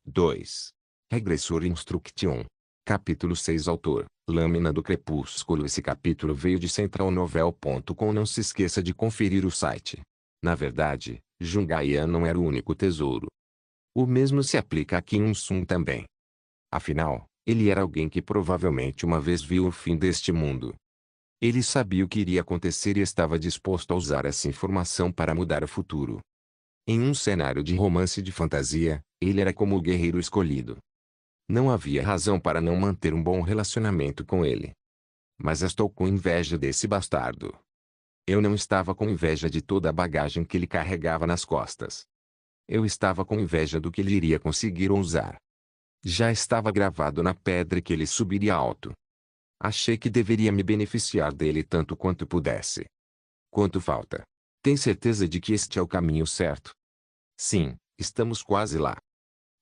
2. Regressor Instruction. Capítulo 6. Autor: Lâmina do Crepúsculo. Esse capítulo veio de centralnovel.com. Não se esqueça de conferir o site. Na verdade, Jungaian não era o único tesouro. O mesmo se aplica a Kim Un-sun também. Afinal, ele era alguém que provavelmente uma vez viu o fim deste mundo. Ele sabia o que iria acontecer e estava disposto a usar essa informação para mudar o futuro. Em um cenário de romance de fantasia, ele era como o guerreiro escolhido. Não havia razão para não manter um bom relacionamento com ele. Mas estou com inveja desse bastardo. Eu não estava com inveja de toda a bagagem que ele carregava nas costas. Eu estava com inveja do que ele iria conseguir usar. Já estava gravado na pedra que ele subiria alto. Achei que deveria me beneficiar dele tanto quanto pudesse. Quanto falta? Tem certeza de que este é o caminho certo? Sim, estamos quase lá.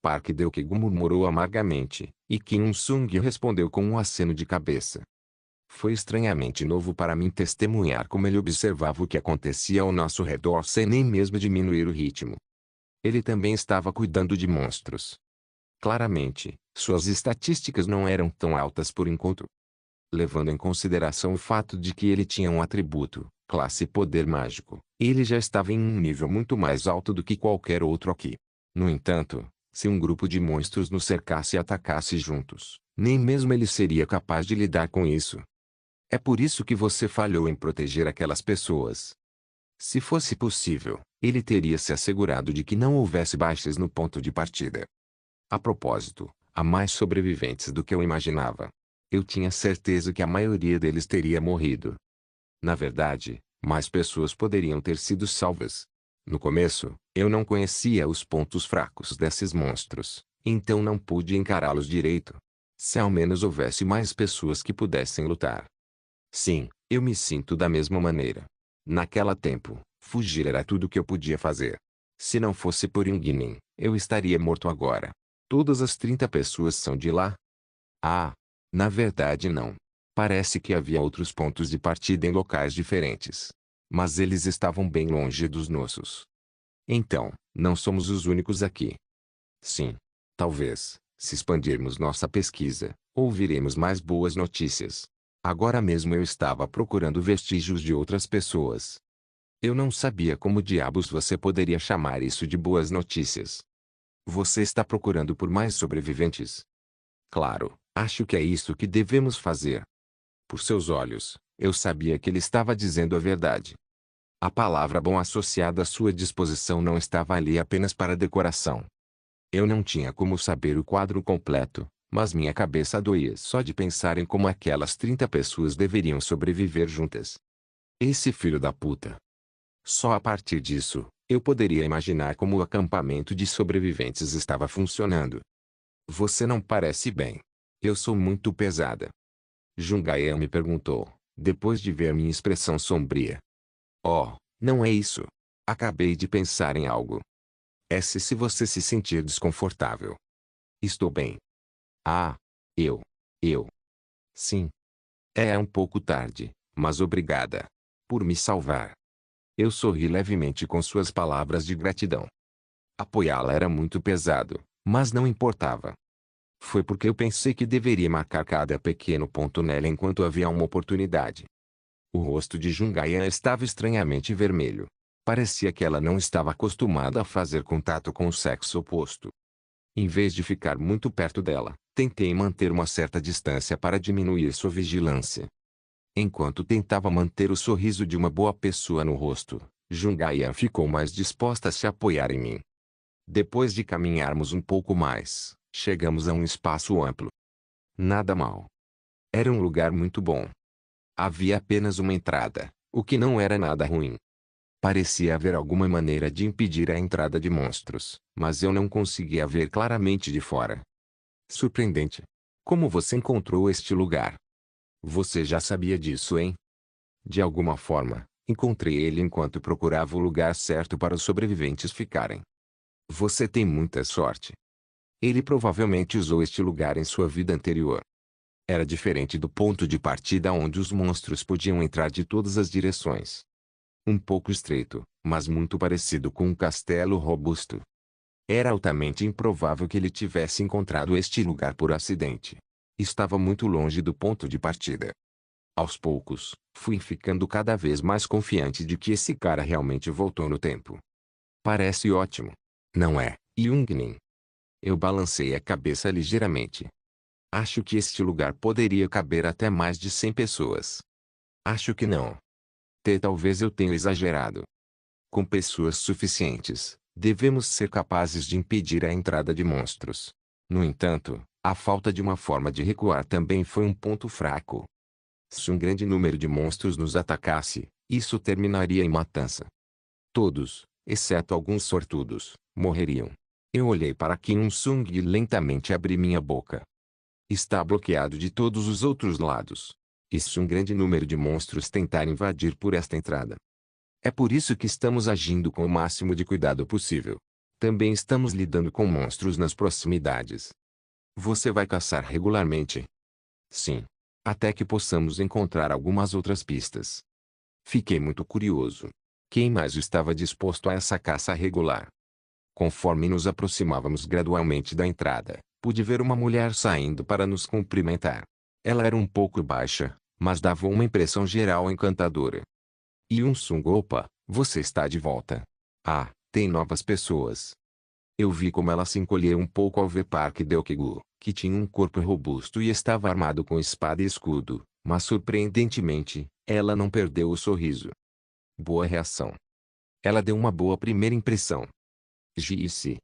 Park Deok-gu murmurou amargamente, e Kim Un-sung respondeu com um aceno de cabeça. Foi estranhamente novo para mim testemunhar como ele observava o que acontecia ao nosso redor sem nem mesmo diminuir o ritmo. Ele também estava cuidando de monstros. Claramente, suas estatísticas não eram tão altas por enquanto. Levando em consideração o fato de que ele tinha um atributo, classe e poder mágico, ele já estava em um nível muito mais alto do que qualquer outro aqui. No entanto, se um grupo de monstros nos cercasse e atacasse juntos, nem mesmo ele seria capaz de lidar com isso. É por isso que você falhou em proteger aquelas pessoas. Se fosse possível, ele teria se assegurado de que não houvesse baixas no ponto de partida. A propósito, há mais sobreviventes do que eu imaginava. Eu tinha certeza que a maioria deles teria morrido. Na verdade, mais pessoas poderiam ter sido salvas. No começo, eu não conhecia os pontos fracos desses monstros, então não pude encará-los direito. Se ao menos houvesse mais pessoas que pudessem lutar. Sim, eu me sinto da mesma maneira. Naquela tempo, fugir era tudo o que eu podia fazer. Se não fosse por Ingnin, eu estaria morto agora. Todas as 30 pessoas são de lá? Ah, na verdade não. Parece que havia outros pontos de partida em locais diferentes. Mas eles estavam bem longe dos nossos. Então, não somos os únicos aqui. Sim. Talvez, se expandirmos nossa pesquisa, ouviremos mais boas notícias. Agora mesmo eu estava procurando vestígios de outras pessoas. Eu não sabia como diabos você poderia chamar isso de boas notícias. Você está procurando por mais sobreviventes? Claro, acho que é isso que devemos fazer. Por seus olhos, eu sabia que ele estava dizendo a verdade. A palavra bom associada à sua disposição não estava ali apenas para decoração. Eu não tinha como saber o quadro completo, mas minha cabeça doía só de pensar em como aquelas 30 pessoas deveriam sobreviver juntas. Esse filho da puta. Só a partir disso, eu poderia imaginar como o acampamento de sobreviventes estava funcionando. Você não parece bem. Eu sou muito pesada. Jungaian me perguntou, depois de ver minha expressão sombria. Oh, não é isso. Acabei de pensar em algo. Se você se sentir desconfortável. Estou bem. Ah, eu. Sim. É um pouco tarde, mas obrigada. Por me salvar. Eu sorri levemente com suas palavras de gratidão. Apoiá-la era muito pesado, mas não importava. Foi porque eu pensei que deveria marcar cada pequeno ponto nela enquanto havia uma oportunidade. O rosto de Jungaian estava estranhamente vermelho. Parecia que ela não estava acostumada a fazer contato com o sexo oposto. Em vez de ficar muito perto dela, tentei manter uma certa distância para diminuir sua vigilância. Enquanto tentava manter o sorriso de uma boa pessoa no rosto, Jungaian ficou mais disposta a se apoiar em mim. Depois de caminharmos um pouco mais, chegamos a um espaço amplo. Nada mal. Era um lugar muito bom. Havia apenas uma entrada, o que não era nada ruim. Parecia haver alguma maneira de impedir a entrada de monstros, mas eu não conseguia ver claramente de fora. Surpreendente. Como você encontrou este lugar? Você já sabia disso, hein? De alguma forma, encontrei ele enquanto procurava o lugar certo para os sobreviventes ficarem. Você tem muita sorte. Ele provavelmente usou este lugar em sua vida anterior. Era diferente do ponto de partida onde os monstros podiam entrar de todas as direções. Um pouco estreito, mas muito parecido com um castelo robusto. Era altamente improvável que ele tivesse encontrado este lugar por acidente. Estava muito longe do ponto de partida. Aos poucos, fui ficando cada vez mais confiante de que esse cara realmente voltou no tempo. Parece ótimo. Não é, Jungnin? Eu balancei a cabeça ligeiramente. Acho que este lugar poderia caber até mais de 100 pessoas. Acho que não. Talvez eu tenha exagerado. Com pessoas suficientes, devemos ser capazes de impedir a entrada de monstros. No entanto, a falta de uma forma de recuar também foi um ponto fraco. Se um grande número de monstros nos atacasse, isso terminaria em matança. Todos, exceto alguns sortudos, morreriam. Eu olhei para Kim Il-sung e lentamente abri minha boca. Está bloqueado de todos os outros lados. E se um grande número de monstros tentar invadir por esta entrada? É por isso que estamos agindo com o máximo de cuidado possível. Também estamos lidando com monstros nas proximidades. Você vai caçar regularmente? Sim. Até que possamos encontrar algumas outras pistas. Fiquei muito curioso. Quem mais estava disposto a essa caça regular? Conforme nos aproximávamos gradualmente da entrada, pude ver uma mulher saindo para nos cumprimentar. Ela era um pouco baixa, mas dava uma impressão geral encantadora. Yun-sung, opa, você está de volta. Ah, tem novas pessoas. Eu vi como ela se encolheu um pouco ao ver Park Deok-gu, que tinha um corpo robusto e estava armado com espada e escudo, mas surpreendentemente, ela não perdeu o sorriso. Boa reação. Ela deu uma boa primeira impressão. Disse.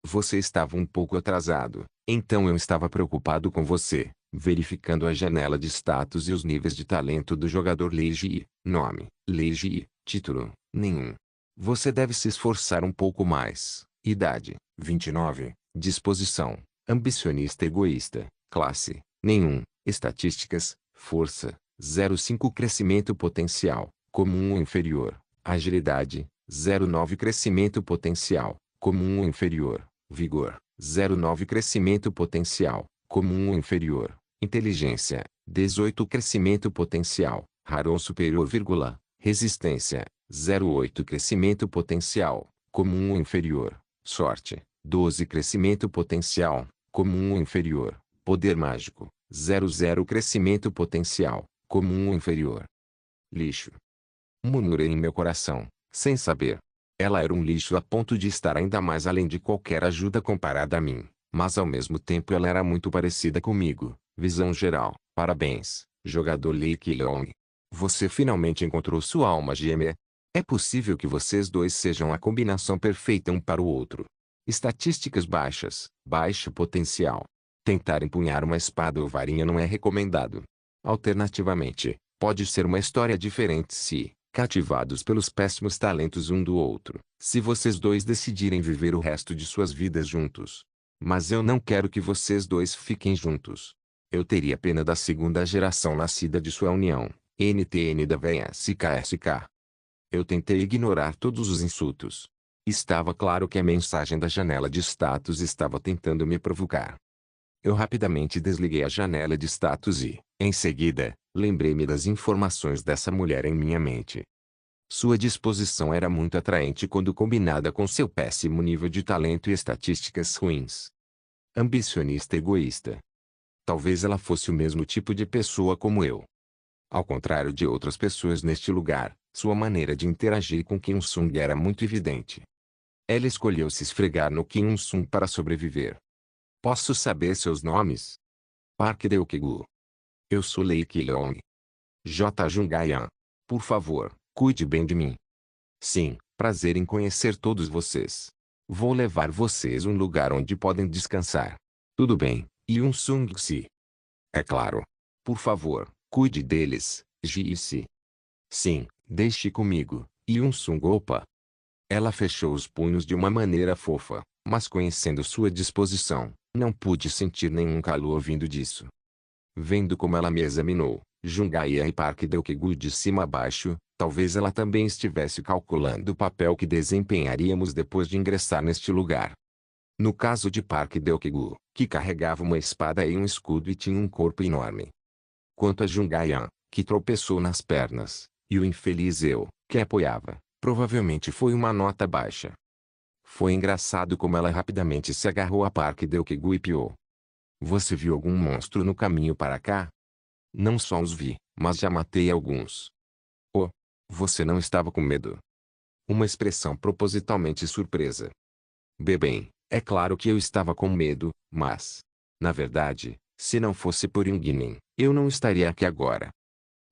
Você estava um pouco atrasado, então eu estava preocupado com você, verificando a janela de status e os níveis de talento do jogador Lei Ji. Nome, Lei Ji. Título, nenhum. Você deve se esforçar um pouco mais. Idade, 29. Disposição, ambicionista egoísta. Classe, nenhum. Estatísticas, força, 0,5 crescimento potencial, comum ou inferior. Agilidade, 0,9 crescimento potencial, comum ou inferior. Vigor, 0,9 crescimento potencial, comum ou inferior. Inteligência, 18 crescimento potencial, raro ou superior, vírgula. Resistência, 0,8 crescimento potencial, comum ou inferior. Sorte, 12 crescimento potencial, comum ou inferior. Poder mágico, 0,0 crescimento potencial, comum ou inferior. Lixo. Murmurei em meu coração, sem saber. Ela era um lixo a ponto de estar ainda mais além de qualquer ajuda comparada a mim, mas ao mesmo tempo ela era muito parecida comigo. Visão geral, parabéns, jogador Lee Ki-leong. Você finalmente encontrou sua alma gêmea. É possível que vocês dois sejam a combinação perfeita um para o outro. Estatísticas baixas, baixo potencial. Tentar empunhar uma espada ou varinha não é recomendado. Alternativamente, pode ser uma história diferente se, cativados pelos péssimos talentos um do outro, se vocês dois decidirem viver o resto de suas vidas juntos. Mas eu não quero que vocês dois fiquem juntos. Eu teria pena da segunda geração nascida de sua união, NTN da véia SKSK. Eu tentei ignorar todos os insultos. Estava claro que a mensagem da janela de status estava tentando me provocar. Eu rapidamente desliguei a janela de status e, em seguida, lembrei-me das informações dessa mulher em minha mente. Sua disposição era muito atraente quando combinada com seu péssimo nível de talento e estatísticas ruins. Ambicionista egoísta. Talvez ela fosse o mesmo tipo de pessoa como eu. Ao contrário de outras pessoas neste lugar, sua maneira de interagir com Kim Il-sung era muito evidente. Ela escolheu se esfregar no Kim Il-sung para sobreviver. Posso saber seus nomes? Park Deok-gu. Eu sou Lee Ki-leong. J. Jung-ayan. Por favor, cuide bem de mim. Sim, prazer em conhecer todos vocês. Vou levar vocês a um lugar onde podem descansar. Tudo bem, Yun-sung-si. É claro. Por favor, cuide deles, Ji-se. Sim, deixe comigo, Yun-sung. Opa. Ela fechou os punhos de uma maneira fofa, mas conhecendo sua disposição, não pude sentir nenhum calor vindo disso. Vendo como ela me examinou, Jung-ayan e Park Deok-gu de cima a baixo, talvez ela também estivesse calculando o papel que desempenharíamos depois de ingressar neste lugar. No caso de Park Deok-gu, que carregava uma espada e um escudo e tinha um corpo enorme. Quanto a Jung-ayan, que tropeçou nas pernas, e o infeliz eu, que apoiava, provavelmente foi uma nota baixa. Foi engraçado como ela rapidamente se agarrou a Park Deokegu e piou. Você viu algum monstro no caminho para cá? Não só os vi, mas já matei alguns. Oh, você não estava com medo? Uma expressão propositalmente surpresa. Bem, é claro que eu estava com medo, mas, na verdade, se não fosse por Yungnin, eu não estaria aqui agora.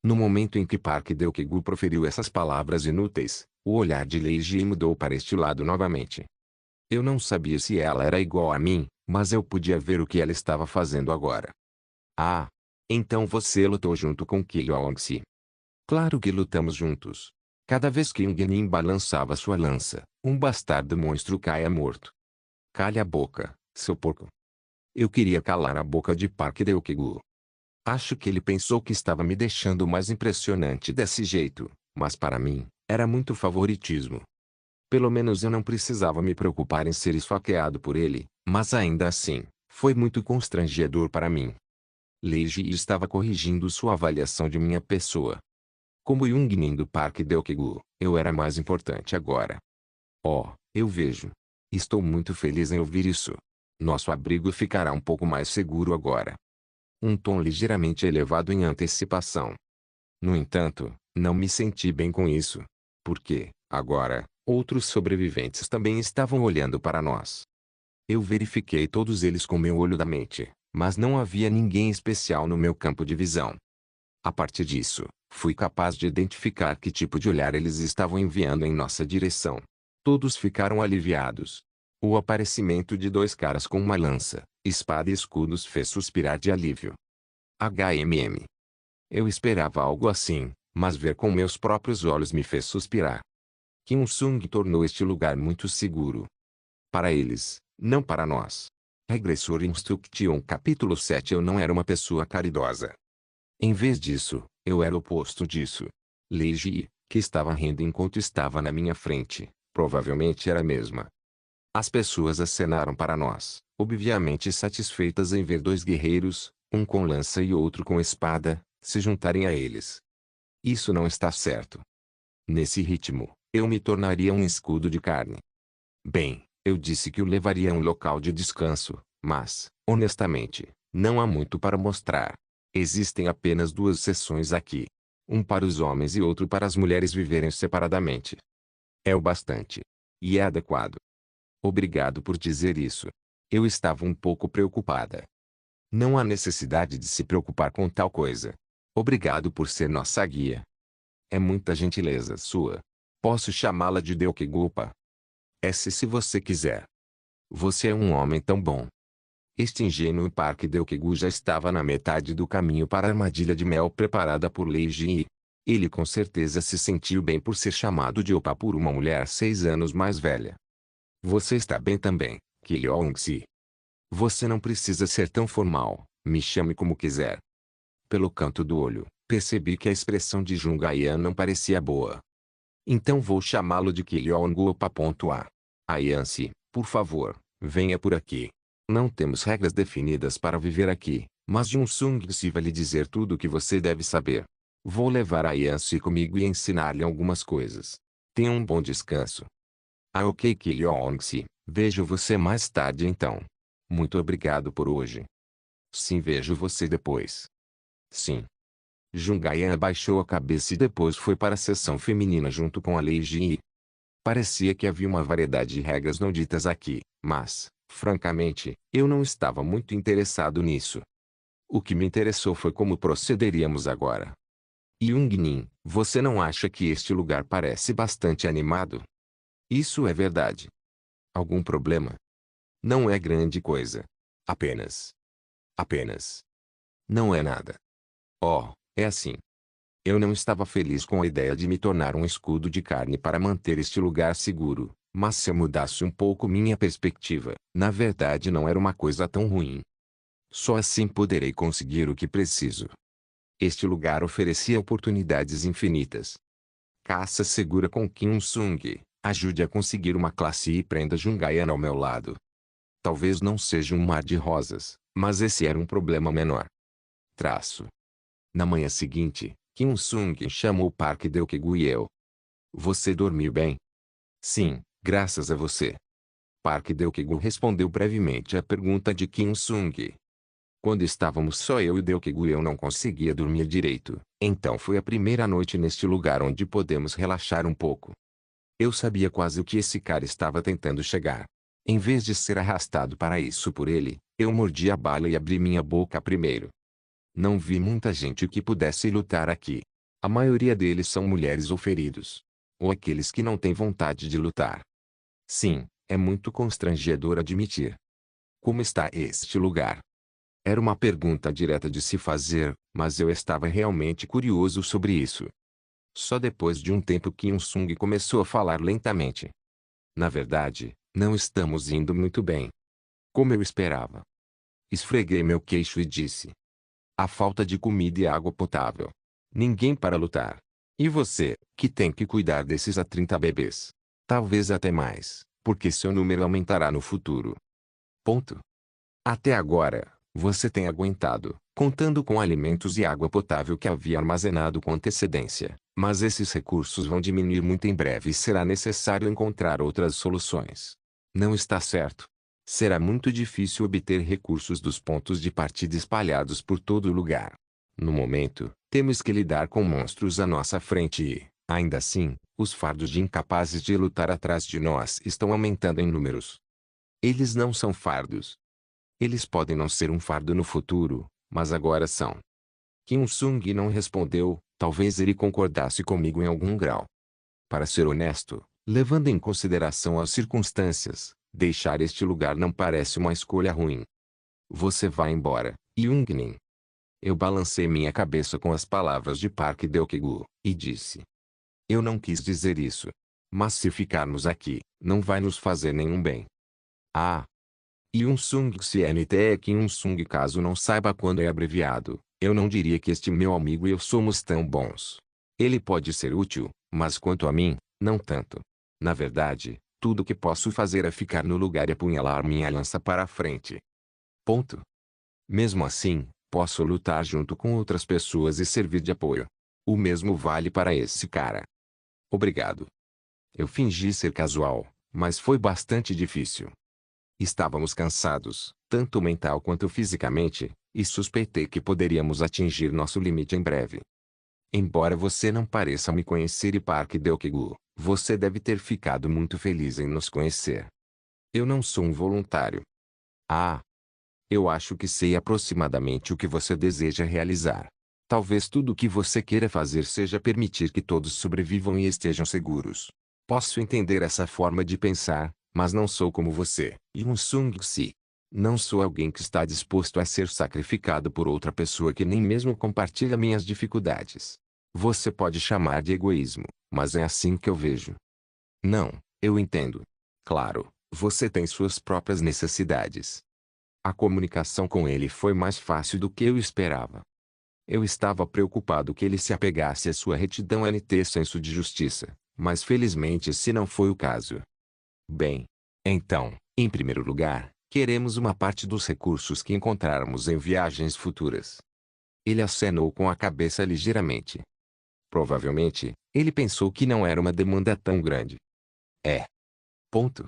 No momento em que Park Deokegu proferiu essas palavras inúteis, o olhar de Lei Ji mudou para este lado novamente. Eu não sabia se ela era igual a mim, mas eu podia ver o que ela estava fazendo agora. Ah, então você lutou junto com Killongsi. Claro que lutamos juntos. Cada vez que Yungnin balançava sua lança, um bastardo monstro caia morto. Calha a boca, seu porco. Eu queria calar a boca de Park Deokegu. Acho que ele pensou que estava me deixando mais impressionante desse jeito, mas para mim, era muito favoritismo. Pelo menos eu não precisava me preocupar em ser esfaqueado por ele, mas ainda assim, foi muito constrangedor para mim. Leiji estava corrigindo sua avaliação de minha pessoa. Como Yungnin do Parque Deokegu, eu era mais importante agora. Oh, eu vejo. Estou muito feliz em ouvir isso. Nosso abrigo ficará um pouco mais seguro agora. Um tom ligeiramente elevado em antecipação. No entanto, não me senti bem com isso. Porque, agora, outros sobreviventes também estavam olhando para nós. Eu verifiquei todos eles com meu olho da mente, mas não havia ninguém especial no meu campo de visão. A partir disso, fui capaz de identificar que tipo de olhar eles estavam enviando em nossa direção. Todos ficaram aliviados. O aparecimento de dois caras com uma lança, espada e escudos fez suspirar de alívio. HMM. Eu esperava algo assim, mas ver com meus próprios olhos me fez suspirar. Kim Sung tornou este lugar muito seguro. Para eles, não para nós. Regressor Instruction Capítulo 7. Eu não era uma pessoa caridosa. Em vez disso, eu era o oposto disso. Lei Ji, que estava rindo enquanto estava na minha frente, provavelmente era a mesma. As pessoas acenaram para nós, obviamente satisfeitas em ver dois guerreiros, um com lança e outro com espada, se juntarem a eles. Isso não está certo. Nesse ritmo, eu me tornaria um escudo de carne. Bem, eu disse que o levaria a um local de descanso, mas, honestamente, não há muito para mostrar. Existem apenas duas seções aqui. Um para os homens e outro para as mulheres viverem separadamente. É o bastante. E é adequado. Obrigado por dizer isso. Eu estava um pouco preocupada. Não há necessidade de se preocupar com tal coisa. Obrigado por ser nossa guia. É muita gentileza sua. Posso chamá-la de Deokigupa? Se você quiser. Você é um homem tão bom. Este ingênuo Park Deokegu já estava na metade do caminho para a armadilha de mel preparada por Lei Ji. Ele com certeza se sentiu bem por ser chamado de Opa por uma mulher 6 anos mais velha. Você está bem também, Killongsi. Você não precisa ser tão formal, me chame como quiser. Pelo canto do olho, percebi que a expressão de Jungaian não parecia boa. Então vou chamá-lo de Killongopa.a. Ayansi, por favor, venha por aqui. Não temos regras definidas para viver aqui, mas Jun-sung-si vai lhe dizer tudo o que você deve saber. Vou levar a Yancy comigo e ensinar-lhe algumas coisas. Tenha um bom descanso. Ah, ok, Killong-si, vejo você mais tarde então. Muito obrigado por hoje. Sim, vejo você depois. Sim. Jungayan abaixou a cabeça e depois foi para a seção feminina junto com a Lei Ji. Parecia que havia uma variedade de regras não ditas aqui, mas, francamente, eu não estava muito interessado nisso. O que me interessou foi como procederíamos agora. Yungnin, você não acha que este lugar parece bastante animado? Isso é verdade. Algum problema? Não é grande coisa. Apenas. Não é nada. Oh, é assim. Eu não estava feliz com a ideia de me tornar um escudo de carne para manter este lugar seguro, mas se eu mudasse um pouco minha perspectiva, na verdade não era uma coisa tão ruim. Só assim poderei conseguir o que preciso. Este lugar oferecia oportunidades infinitas. Caça segura com Kim Sung, ajude a conseguir uma classe e prenda Jungayan ao meu lado. Talvez não seja um mar de rosas, mas esse era um problema menor. Traço. Na manhã seguinte, Kim Sung chamou Park Deokegu e eu. Você dormiu bem? Sim, graças a você. Park Deokegu respondeu brevemente à pergunta de Kim Sung. Quando estávamos só eu e Deokegu eu não conseguia dormir direito, então foi a primeira noite neste lugar onde podemos relaxar um pouco. Eu sabia quase o que esse cara estava tentando chegar. Em vez de ser arrastado para isso por ele, eu mordi a bala e abri minha boca primeiro. Não vi muita gente que pudesse lutar aqui. A maioria deles são mulheres ou feridos. Ou aqueles que não têm vontade de lutar. Sim, é muito constrangedor admitir. Como está este lugar? Era uma pergunta direta de se fazer, mas eu estava realmente curioso sobre isso. Só depois de um tempo Kim Sung começou a falar lentamente. Na verdade, não estamos indo muito bem. Como eu esperava. Esfreguei meu queixo e disse. A falta de comida e água potável. Ninguém para lutar. E você, que tem que cuidar desses a 30 bebês. Talvez até mais, porque seu número aumentará no futuro. Ponto. Até agora, você tem aguentado, contando com alimentos e água potável que havia armazenado com antecedência, mas esses recursos vão diminuir muito em breve e será necessário encontrar outras soluções. Não está certo. Será muito difícil obter recursos dos pontos de partida espalhados por todo o lugar. No momento, temos que lidar com monstros à nossa frente e, ainda assim, os fardos de incapazes de lutar atrás de nós estão aumentando em números. Eles não são fardos. Eles podem não ser um fardo no futuro, mas agora são. Kim Sung não respondeu, talvez ele concordasse comigo em algum grau. Para ser honesto, levando em consideração as circunstâncias, deixar este lugar não parece uma escolha ruim. Você vai embora, Youngnin. Eu balancei minha cabeça com as palavras de Park Deokegu, e disse. Eu não quis dizer isso. Mas se ficarmos aqui, não vai nos fazer nenhum bem. Ah! Yun-sung CNT é Kim-sung caso não saiba quando é abreviado, eu não diria que este meu amigo e eu somos tão bons. Ele pode ser útil, mas quanto a mim, não tanto. Na verdade, tudo que posso fazer é ficar no lugar e apunhalar minha lança para a frente. Ponto. Mesmo assim, posso lutar junto com outras pessoas e servir de apoio. O mesmo vale para esse cara. Obrigado. Eu fingi ser casual, mas foi bastante difícil. Estávamos cansados, tanto mental quanto fisicamente, e suspeitei que poderíamos atingir nosso limite em breve. Embora você não pareça me conhecer e Park Deokegu, você deve ter ficado muito feliz em nos conhecer. Eu não sou um voluntário. Ah! Eu acho que sei aproximadamente o que você deseja realizar. Talvez tudo o que você queira fazer seja permitir que todos sobrevivam e estejam seguros. Posso entender essa forma de pensar, mas não sou como você, Yoon-sung-si. Não sou alguém que está disposto a ser sacrificado por outra pessoa que nem mesmo compartilha minhas dificuldades. Você pode chamar de egoísmo, mas é assim que eu vejo. Não, eu entendo. Claro, você tem suas próprias necessidades. A comunicação com ele foi mais fácil do que eu esperava. Eu estava preocupado que ele se apegasse à sua retidão e senso de justiça, mas felizmente esse não foi o caso. Bem, então, em primeiro lugar, queremos uma parte dos recursos que encontrarmos em viagens futuras. Ele acenou com a cabeça ligeiramente. Provavelmente, ele pensou que não era uma demanda tão grande. É. Ponto.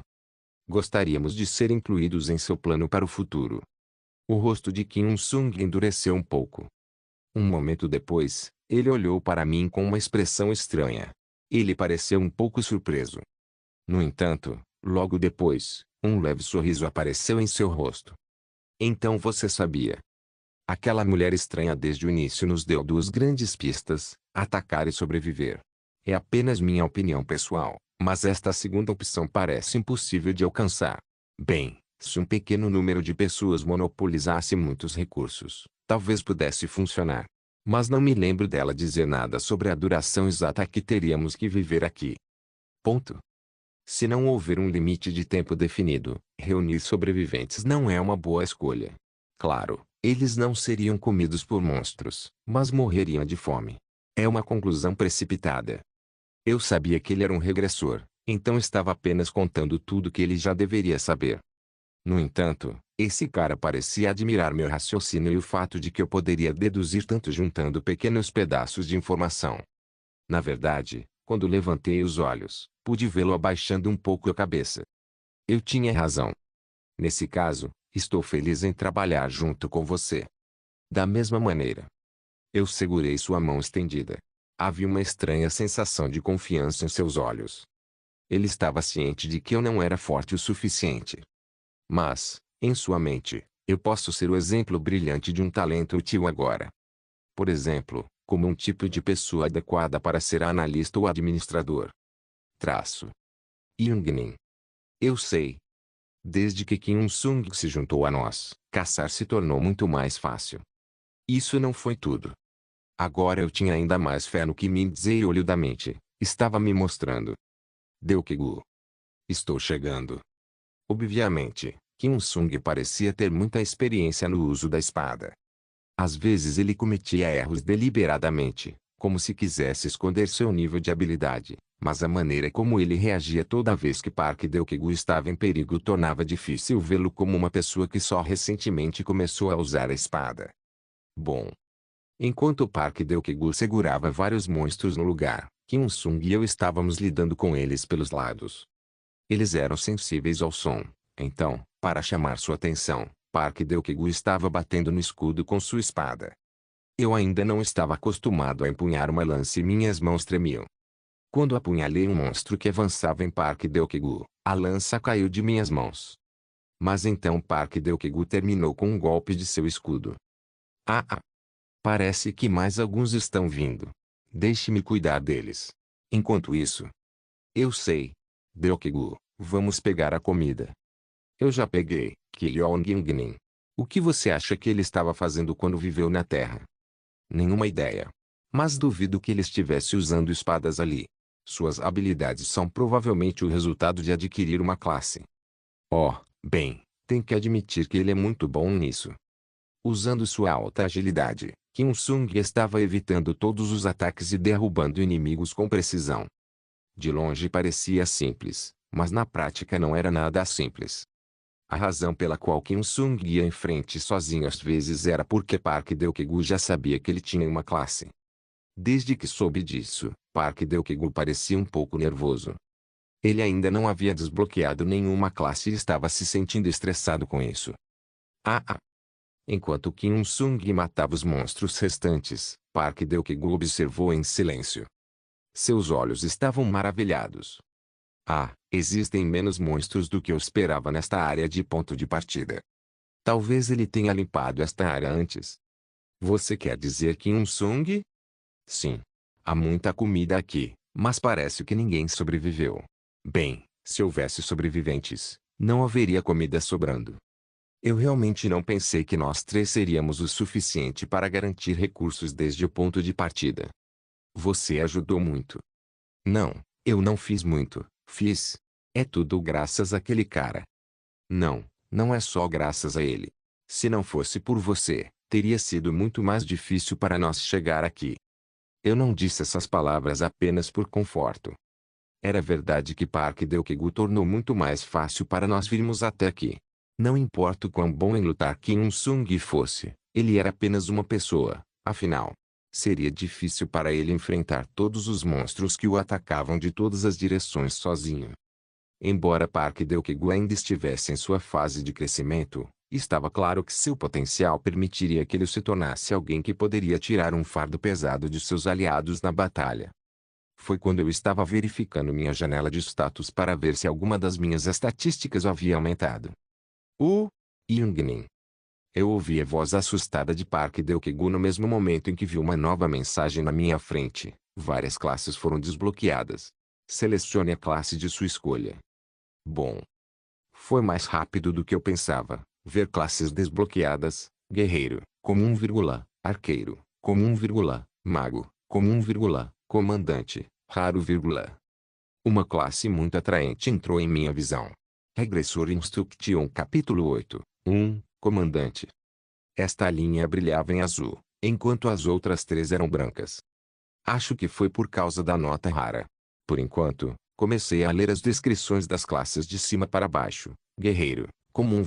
Gostaríamos de ser incluídos em seu plano para o futuro. O rosto de Kim Sung endureceu um pouco. Um momento depois, ele olhou para mim com uma expressão estranha. Ele pareceu um pouco surpreso. No entanto, logo depois, um leve sorriso apareceu em seu rosto. Então você sabia. Aquela mulher estranha desde o início nos deu duas grandes pistas: atacar e sobreviver. É apenas minha opinião pessoal, mas esta segunda opção parece impossível de alcançar. Bem, se um pequeno número de pessoas monopolizasse muitos recursos, talvez pudesse funcionar. Mas não me lembro dela dizer nada sobre a duração exata que teríamos que viver aqui. Ponto. Se não houver um limite de tempo definido, reunir sobreviventes não é uma boa escolha. Claro, eles não seriam comidos por monstros, mas morreriam de fome. É uma conclusão precipitada. Eu sabia que ele era um regressor, então estava apenas contando tudo que ele já deveria saber. No entanto, esse cara parecia admirar meu raciocínio e o fato de que eu poderia deduzir tanto juntando pequenos pedaços de informação. Na verdade, quando levantei os olhos, pude vê-lo abaixando um pouco a cabeça. Eu tinha razão. Nesse caso, estou feliz em trabalhar junto com você. Da mesma maneira. Eu segurei sua mão estendida. Havia uma estranha sensação de confiança em seus olhos. Ele estava ciente de que eu não era forte o suficiente. Mas, em sua mente, eu posso ser o exemplo brilhante de um talento útil agora. Por exemplo, como um tipo de pessoa adequada para ser analista ou administrador. Traço. Jungnin. Eu sei. Desde que Kim Il-sung se juntou a nós, caçar se tornou muito mais fácil. Isso não foi tudo. Agora eu tinha ainda mais fé no que Min Jae-olhudamente estava me mostrando. Deokegu. Estou chegando. Obviamente, Kim Il-sung parecia ter muita experiência no uso da espada. Às vezes ele cometia erros deliberadamente, como se quisesse esconder seu nível de habilidade, mas a maneira como ele reagia toda vez que Park Deokegu estava em perigo tornava difícil vê-lo como uma pessoa que só recentemente começou a usar a espada. Bom. Enquanto Park Deokegu segurava vários monstros no lugar, Kim Il-sung e eu estávamos lidando com eles pelos lados. Eles eram sensíveis ao som, então, para chamar sua atenção, Park Deokegu estava batendo no escudo com sua espada. Eu ainda não estava acostumado a empunhar uma lança e minhas mãos tremiam. Quando apunhalei um monstro que avançava em Park Deokegu, a lança caiu de minhas mãos. Mas então Park Deokegu terminou com um golpe de seu escudo. Ah! Parece que mais alguns estão vindo. Deixe-me cuidar deles. Enquanto isso. Eu sei. Deokegu, vamos pegar a comida. Eu já peguei, Kyeong-nin. O que você acha que ele estava fazendo quando viveu na Terra? Nenhuma ideia. Mas duvido que ele estivesse usando espadas ali. Suas habilidades são provavelmente o resultado de adquirir uma classe. Oh, bem, tem que admitir que ele é muito bom nisso. Usando sua alta agilidade, Kim Il-sung estava evitando todos os ataques e derrubando inimigos com precisão. De longe parecia simples, mas na prática não era nada simples. A razão pela qual Kim Il-sung ia em frente sozinho às vezes era porque Park Deokegu já sabia que ele tinha uma classe. Desde que soube disso, Park Deokegu parecia um pouco nervoso. Ele ainda não havia desbloqueado nenhuma classe e estava se sentindo estressado com isso. Ah! Enquanto Kim Il-sung matava os monstros restantes, Park Deokegu observou em silêncio. Seus olhos estavam maravilhados. Ah, existem menos monstros do que eu esperava nesta área de ponto de partida. Talvez ele tenha limpado esta área antes. Você quer dizer Kim Il-sung? Sim. Há muita comida aqui, mas parece que ninguém sobreviveu. Bem, se houvesse sobreviventes, não haveria comida sobrando. Eu realmente não pensei que nós três seríamos o suficiente para garantir recursos desde o ponto de partida. Você ajudou muito. Não, eu não fiz muito, fiz. É tudo graças àquele cara. Não, não é só graças a ele. Se não fosse por você, teria sido muito mais difícil para nós chegar aqui. Eu não disse essas palavras apenas por conforto. Era verdade que Park Deokegu tornou muito mais fácil para nós virmos até aqui. Não importa o quão bom em lutar Kim Il-sung fosse, ele era apenas uma pessoa, afinal. Seria difícil para ele enfrentar todos os monstros que o atacavam de todas as direções sozinho. Embora Park Deokegu ainda estivesse em sua fase de crescimento, estava claro que seu potencial permitiria que ele se tornasse alguém que poderia tirar um fardo pesado de seus aliados na batalha. Foi quando eu estava verificando minha janela de status para ver se alguma das minhas estatísticas havia aumentado. Jungnin. Eu ouvi a voz assustada de Park Deokegu no mesmo momento em que vi uma nova mensagem na minha frente. Várias classes foram desbloqueadas. Selecione a classe de sua escolha. Bom. Foi mais rápido do que eu pensava. Ver classes desbloqueadas: guerreiro, comum, arqueiro, comum, mago, comum, comandante, raro, Uma classe muito atraente entrou em minha visão. Regressor Instruction Capítulo 8, 1, Comandante. Esta linha brilhava em azul, enquanto as outras três eram brancas. Acho que foi por causa da nota rara. Por enquanto, comecei a ler as descrições das classes de cima para baixo. Guerreiro, comum,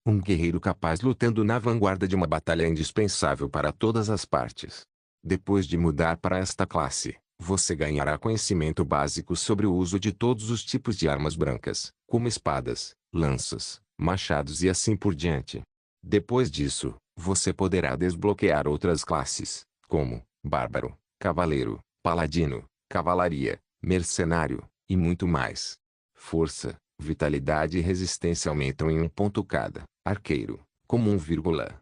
um guerreiro capaz lutando na vanguarda de uma batalha indispensável para todas as partes. Depois de mudar para esta classe, Você ganhará conhecimento básico sobre o uso de todos os tipos de armas brancas, como espadas, lanças, machados e assim por diante. Depois disso, você poderá desbloquear outras classes, como bárbaro, cavaleiro, paladino, cavalaria, mercenário, e muito mais. Força, vitalidade e resistência aumentam em 1 ponto cada. Arqueiro, como 1,1.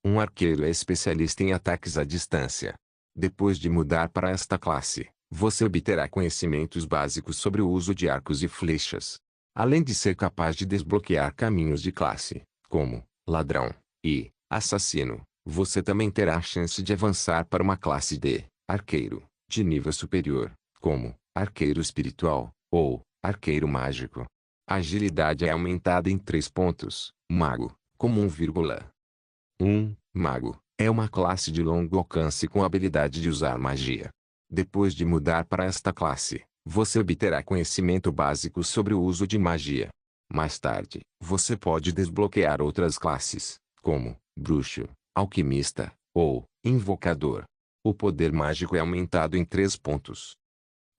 Um arqueiro é especialista em ataques à distância. Depois de mudar para esta classe, você obterá conhecimentos básicos sobre o uso de arcos e flechas. Além de ser capaz de desbloquear caminhos de classe, como ladrão e assassino, você também terá a chance de avançar para uma classe de arqueiro, de nível superior, como arqueiro espiritual ou arqueiro mágico. A agilidade é aumentada em 3 pontos. Mago, como 1,1. Mago é uma classe de longo alcance com a habilidade de usar magia. Depois de mudar para esta classe, você obterá conhecimento básico sobre o uso de magia. Mais tarde, você pode desbloquear outras classes, como bruxo, alquimista ou invocador. O poder mágico é aumentado em 3 pontos.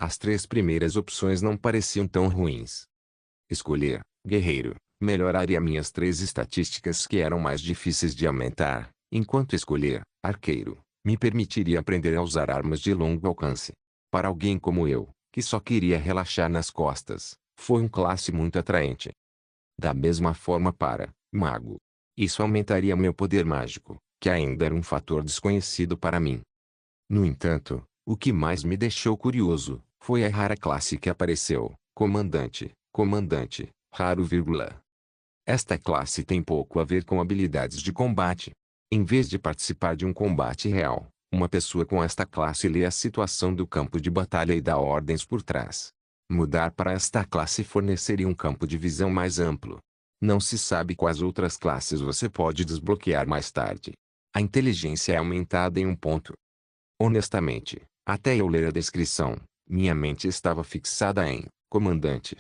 As 3 primeiras opções não pareciam tão ruins. Escolher guerreiro melhoraria minhas 3 estatísticas que eram mais difíceis de aumentar, enquanto escolher arqueiro me permitiria aprender a usar armas de longo alcance. Para alguém como eu, que só queria relaxar nas costas, foi uma classe muito atraente. Da mesma forma para mago, isso aumentaria meu poder mágico, que ainda era um fator desconhecido para mim. No entanto, o que mais me deixou curioso foi a rara classe que apareceu, comandante, raro, vírgula. Esta classe tem pouco a ver com habilidades de combate. Em vez de participar de um combate real, uma pessoa com esta classe lê a situação do campo de batalha e dá ordens por trás. Mudar para esta classe forneceria um campo de visão mais amplo. Não se sabe quais outras classes você pode desbloquear mais tarde. A inteligência é aumentada em 1 ponto. Honestamente, até eu ler a descrição, minha mente estava fixada em comandante.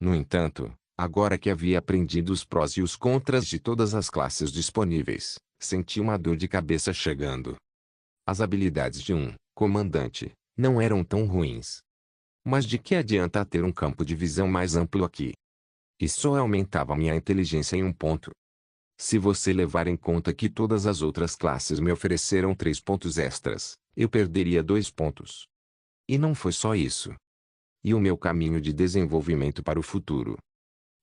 No entanto, agora que havia aprendido os prós e os contras de todas as classes disponíveis, senti uma dor de cabeça chegando. As habilidades de um comandante não eram tão ruins. Mas de que adianta ter um campo de visão mais amplo aqui? Isso aumentava minha inteligência em 1 ponto. Se você levar em conta que todas as outras classes me ofereceram 3 pontos extras, eu perderia 2 pontos. E não foi só isso. E o meu caminho de desenvolvimento para o futuro?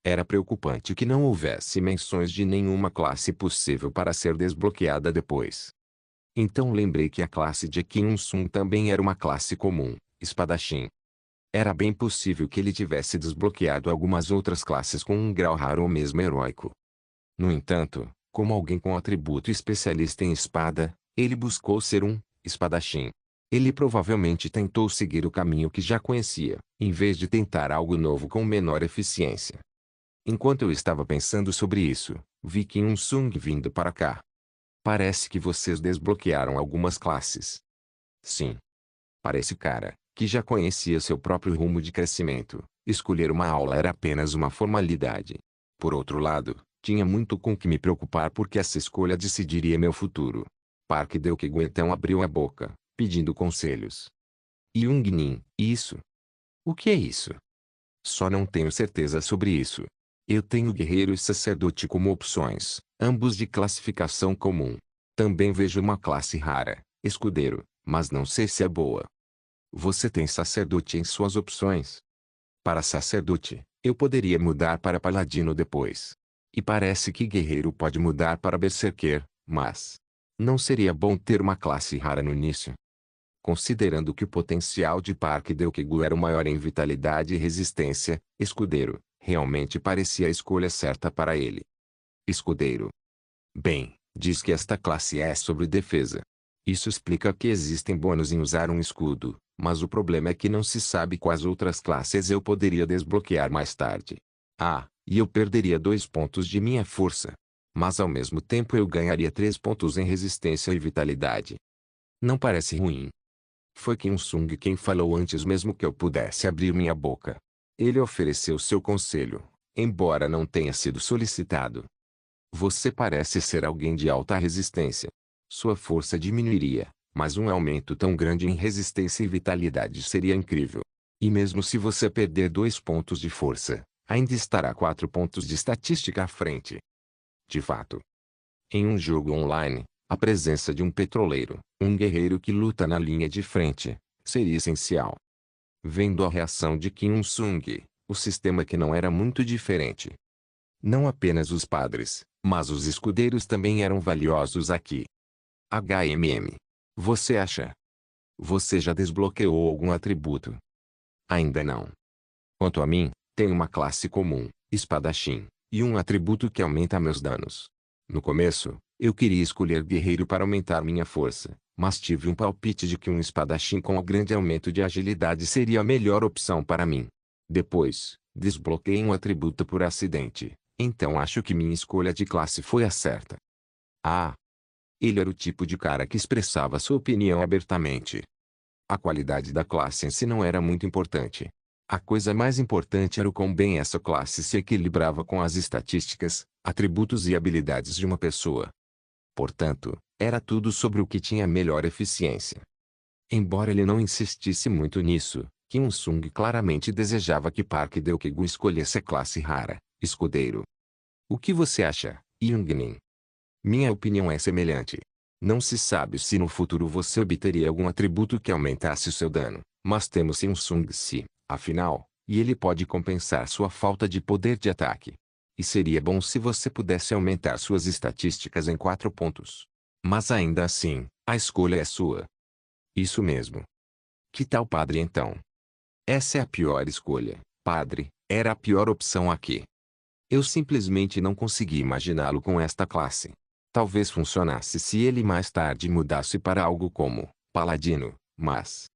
Era preocupante que não houvesse menções de nenhuma classe possível para ser desbloqueada depois. Então lembrei que a classe de Kim Un-sung também era uma classe comum, espadachim. Era bem possível que ele tivesse desbloqueado algumas outras classes com um grau raro ou mesmo heróico. No entanto, como alguém com atributo especialista em espada, ele buscou ser um espadachim. Ele provavelmente tentou seguir o caminho que já conhecia, em vez de tentar algo novo com menor eficiência. Enquanto eu estava pensando sobre isso, vi Kim Un-sung vindo para cá. Parece que vocês desbloquearam algumas classes. Sim. Para esse cara, que já conhecia seu próprio rumo de crescimento, escolher uma aula era apenas uma formalidade. Por outro lado, tinha muito com que me preocupar porque essa escolha decidiria meu futuro. Park Deok-gu então abriu a boca, pedindo conselhos. Jung-nin, isso? O que é isso? Só não tenho certeza sobre isso. Eu tenho guerreiro e sacerdote como opções, ambos de classificação comum. Também vejo uma classe rara, escudeiro, mas não sei se é boa. Você tem sacerdote em suas opções? Para sacerdote, eu poderia mudar para paladino depois. E parece que guerreiro pode mudar para berserker, mas não seria bom ter uma classe rara no início? Considerando que o potencial de Park Deok-gu era o maior em vitalidade e resistência, escudeiro realmente parecia a escolha certa para ele. Escudeiro. Bem, diz que esta classe é sobre defesa. Isso explica que existem bônus em usar um escudo, mas o problema é que não se sabe quais outras classes eu poderia desbloquear mais tarde. Ah, e eu perderia 2 pontos de minha força. Mas ao mesmo tempo eu ganharia 3 pontos em resistência e vitalidade. Não parece ruim. Foi Kim Un-sung quem falou antes mesmo que eu pudesse abrir minha boca. Ele ofereceu seu conselho, embora não tenha sido solicitado. Você parece ser alguém de alta resistência. Sua força diminuiria, Mas um aumento tão grande em resistência e vitalidade seria incrível. E mesmo se você perder 2 pontos de força, ainda estará 4 pontos de estatística à frente. De fato, em um jogo online, a presença de um petroleiro, um guerreiro que luta na linha de frente, seria essencial. Vendo a reação de Kim Il-sung, o sistema que não era muito diferente. Não apenas os padres, mas os escudeiros também eram valiosos aqui. HMM. Você acha? Você já desbloqueou algum atributo? Ainda não. Quanto a mim, tenho uma classe comum, espadachim, e um atributo que aumenta meus danos. No começo, eu queria escolher guerreiro para aumentar minha força, mas tive um palpite de que um espadachim com grande aumento de agilidade seria a melhor opção para mim. Depois, desbloqueei um atributo por acidente, então acho que minha escolha de classe foi a certa. Ah! Ele era o tipo de cara que expressava sua opinião abertamente. A qualidade da classe em si não era muito importante. A coisa mais importante era o quão bem essa classe se equilibrava com as estatísticas, atributos e habilidades de uma pessoa. Portanto, era tudo sobre o que tinha melhor eficiência. Embora ele não insistisse muito nisso, Kim Il-sung claramente desejava que Park Deok-gu escolhesse a classe rara, escudeiro. O que você acha, Young-min? Minha opinião é semelhante. Não se sabe se no futuro você obteria algum atributo que aumentasse o seu dano, mas temos Kim Il-sung-se, afinal, e ele pode compensar sua falta de poder de ataque. E seria bom se você pudesse aumentar suas estatísticas em 4 pontos. Mas ainda assim, a escolha é sua. Isso mesmo. Que tal padre então? Essa é a pior escolha, padre, era a pior opção aqui. Eu simplesmente não consegui imaginá-lo com esta classe. Talvez funcionasse se ele mais tarde mudasse para algo como paladino, mas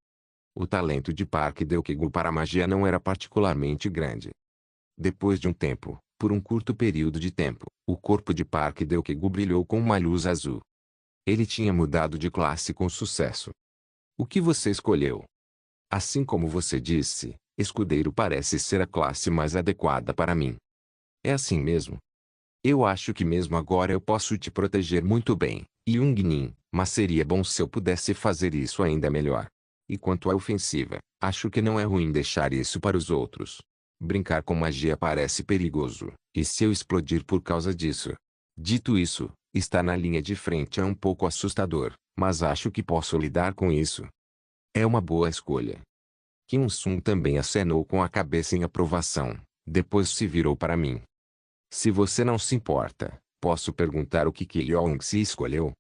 o talento de Park Deok-gu para a magia não era particularmente grande. Depois de um tempo, por um curto período de tempo, o corpo de Park Deok-gu brilhou com uma luz azul. Ele tinha mudado de classe com sucesso. O que você escolheu? Assim como você disse, escudeiro parece ser a classe mais adequada para mim. É assim mesmo? Eu acho que mesmo agora eu posso te proteger muito bem, Young-min, mas seria bom se eu pudesse fazer isso ainda melhor. E quanto à ofensiva, acho que não é ruim deixar isso para os outros. Brincar com magia parece perigoso, e se eu explodir por causa disso? Dito isso, estar na linha de frente é um pouco assustador, mas acho que posso lidar com isso. É uma boa escolha. Kim Il-sung também acenou com a cabeça em aprovação, depois se virou para mim. Se você não se importa, posso perguntar o que Kim Il-sung escolheu?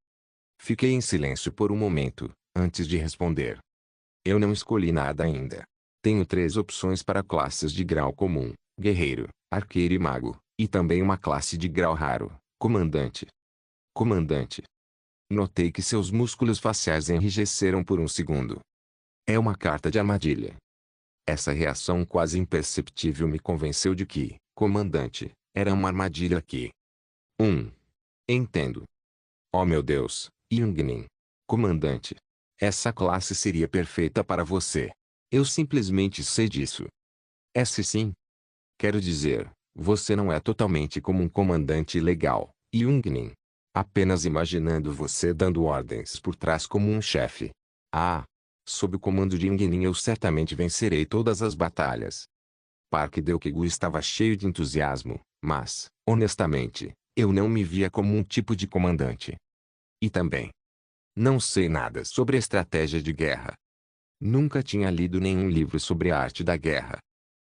Fiquei em silêncio por um momento, antes de responder. Eu não escolhi nada ainda. Tenho 3 opções para classes de grau comum, guerreiro, arqueiro e mago, e também uma classe de grau raro, comandante. Comandante. Notei que seus músculos faciais enrijeceram por um segundo. É uma carta de armadilha. Essa reação quase imperceptível me convenceu de que, comandante, era uma armadilha aqui. 1. Entendo. Oh meu Deus, Young-min. Comandante. Essa classe seria perfeita para você. Eu simplesmente sei disso. Se sim. Quero dizer, você não é totalmente como um comandante legal, Young-min. Apenas imaginando você dando ordens por trás como um chefe. Ah! Sob o comando de Young-min eu certamente vencerei todas as batalhas. Park Deok-gu estava cheio de entusiasmo, mas, honestamente, eu não me via como um tipo de comandante. E também, não sei nada sobre estratégia de guerra. Nunca tinha lido nenhum livro sobre a arte da guerra.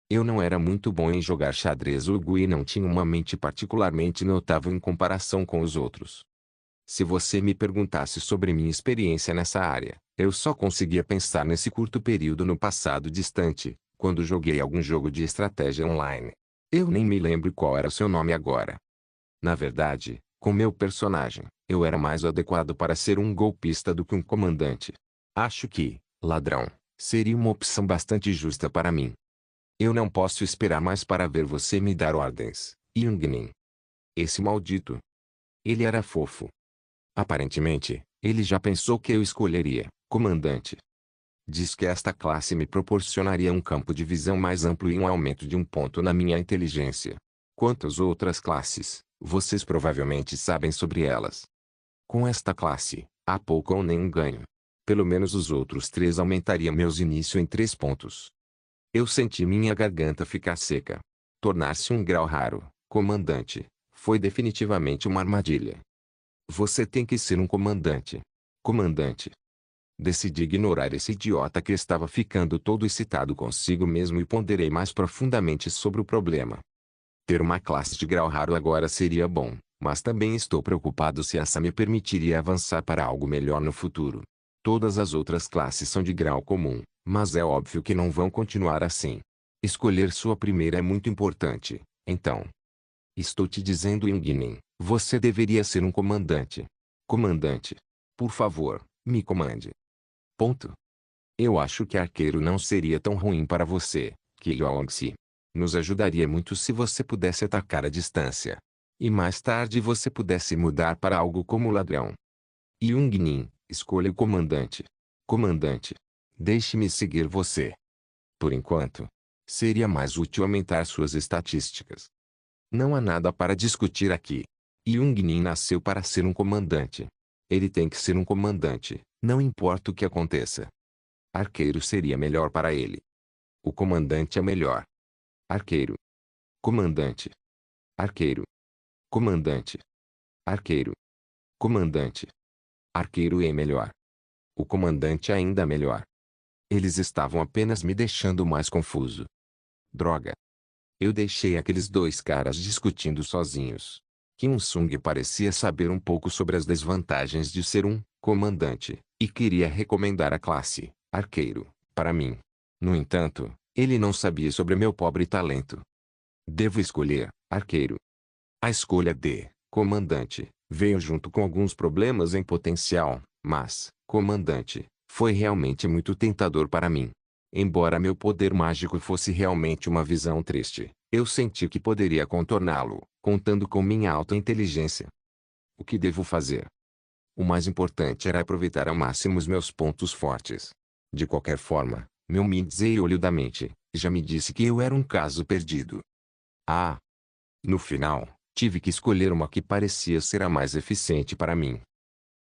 Eu não era muito bom em jogar xadrez ou Go e não tinha uma mente particularmente notável em comparação com os outros. Se você me perguntasse sobre minha experiência nessa área, eu só conseguia pensar nesse curto período no passado distante, quando joguei algum jogo de estratégia online. Eu nem me lembro qual era seu nome agora. Na verdade, com meu personagem, eu era mais adequado para ser um golpista do que um comandante. Acho que, ladrão, seria uma opção bastante justa para mim. Eu não posso esperar mais para ver você me dar ordens, Young-min. Esse maldito. Ele era fofo. Aparentemente, ele já pensou que eu escolheria, comandante. Diz que esta classe me proporcionaria um campo de visão mais amplo e um aumento de 1 ponto na minha inteligência. Quanto às outras classes, vocês provavelmente sabem sobre elas. Com esta classe, há pouco ou nenhum ganho. Pelo menos os outros 3 aumentaria meus inícios em 3 pontos. Eu senti minha garganta ficar seca. Tornar-se um grau raro, comandante, foi definitivamente uma armadilha. Você tem que ser um comandante. Comandante. Decidi ignorar esse idiota que estava ficando todo excitado consigo mesmo e ponderei mais profundamente sobre o problema. Ter uma classe de grau raro agora seria bom, mas também estou preocupado se essa me permitiria avançar para algo melhor no futuro. Todas as outras classes são de grau comum, mas é óbvio que não vão continuar assim. Escolher sua primeira é muito importante, então. Estou te dizendo, Ingnin, você deveria ser um comandante. Comandante. Por favor, me comande. Ponto. Eu acho que arqueiro não seria tão ruim para você, Kyongsi. Nos ajudaria muito se você pudesse atacar à distância. E mais tarde você pudesse mudar para algo como ladrão. Yungnin, escolha o comandante. Comandante. Deixe-me seguir você. Por enquanto. Seria mais útil aumentar suas estatísticas. Não há nada para discutir aqui. Yungnin nasceu para ser um comandante. Ele tem que ser um comandante, não importa o que aconteça. Arqueiro seria melhor para ele. O comandante é melhor. Arqueiro. Comandante. Arqueiro. Comandante. Arqueiro. Comandante. Arqueiro é melhor. O comandante ainda melhor. Eles estavam apenas me deixando mais confuso. Droga. Eu deixei aqueles 2 caras discutindo sozinhos. Kim Sung parecia saber um pouco sobre as desvantagens de ser um comandante, e queria recomendar a classe arqueiro para mim. No entanto, ele não sabia sobre meu pobre talento. Devo escolher arqueiro. A escolha de comandante veio junto com alguns problemas em potencial, mas comandante foi realmente muito tentador para mim. Embora meu poder mágico fosse realmente uma visão triste, eu senti que poderia contorná-lo, contando com minha alta inteligência. O que devo fazer? O mais importante era aproveitar ao máximo os meus pontos fortes. De qualquer forma, meu Mindzei olho da mente já me disse que eu era um caso perdido. Ah! No final, tive que escolher uma que parecia ser a mais eficiente para mim.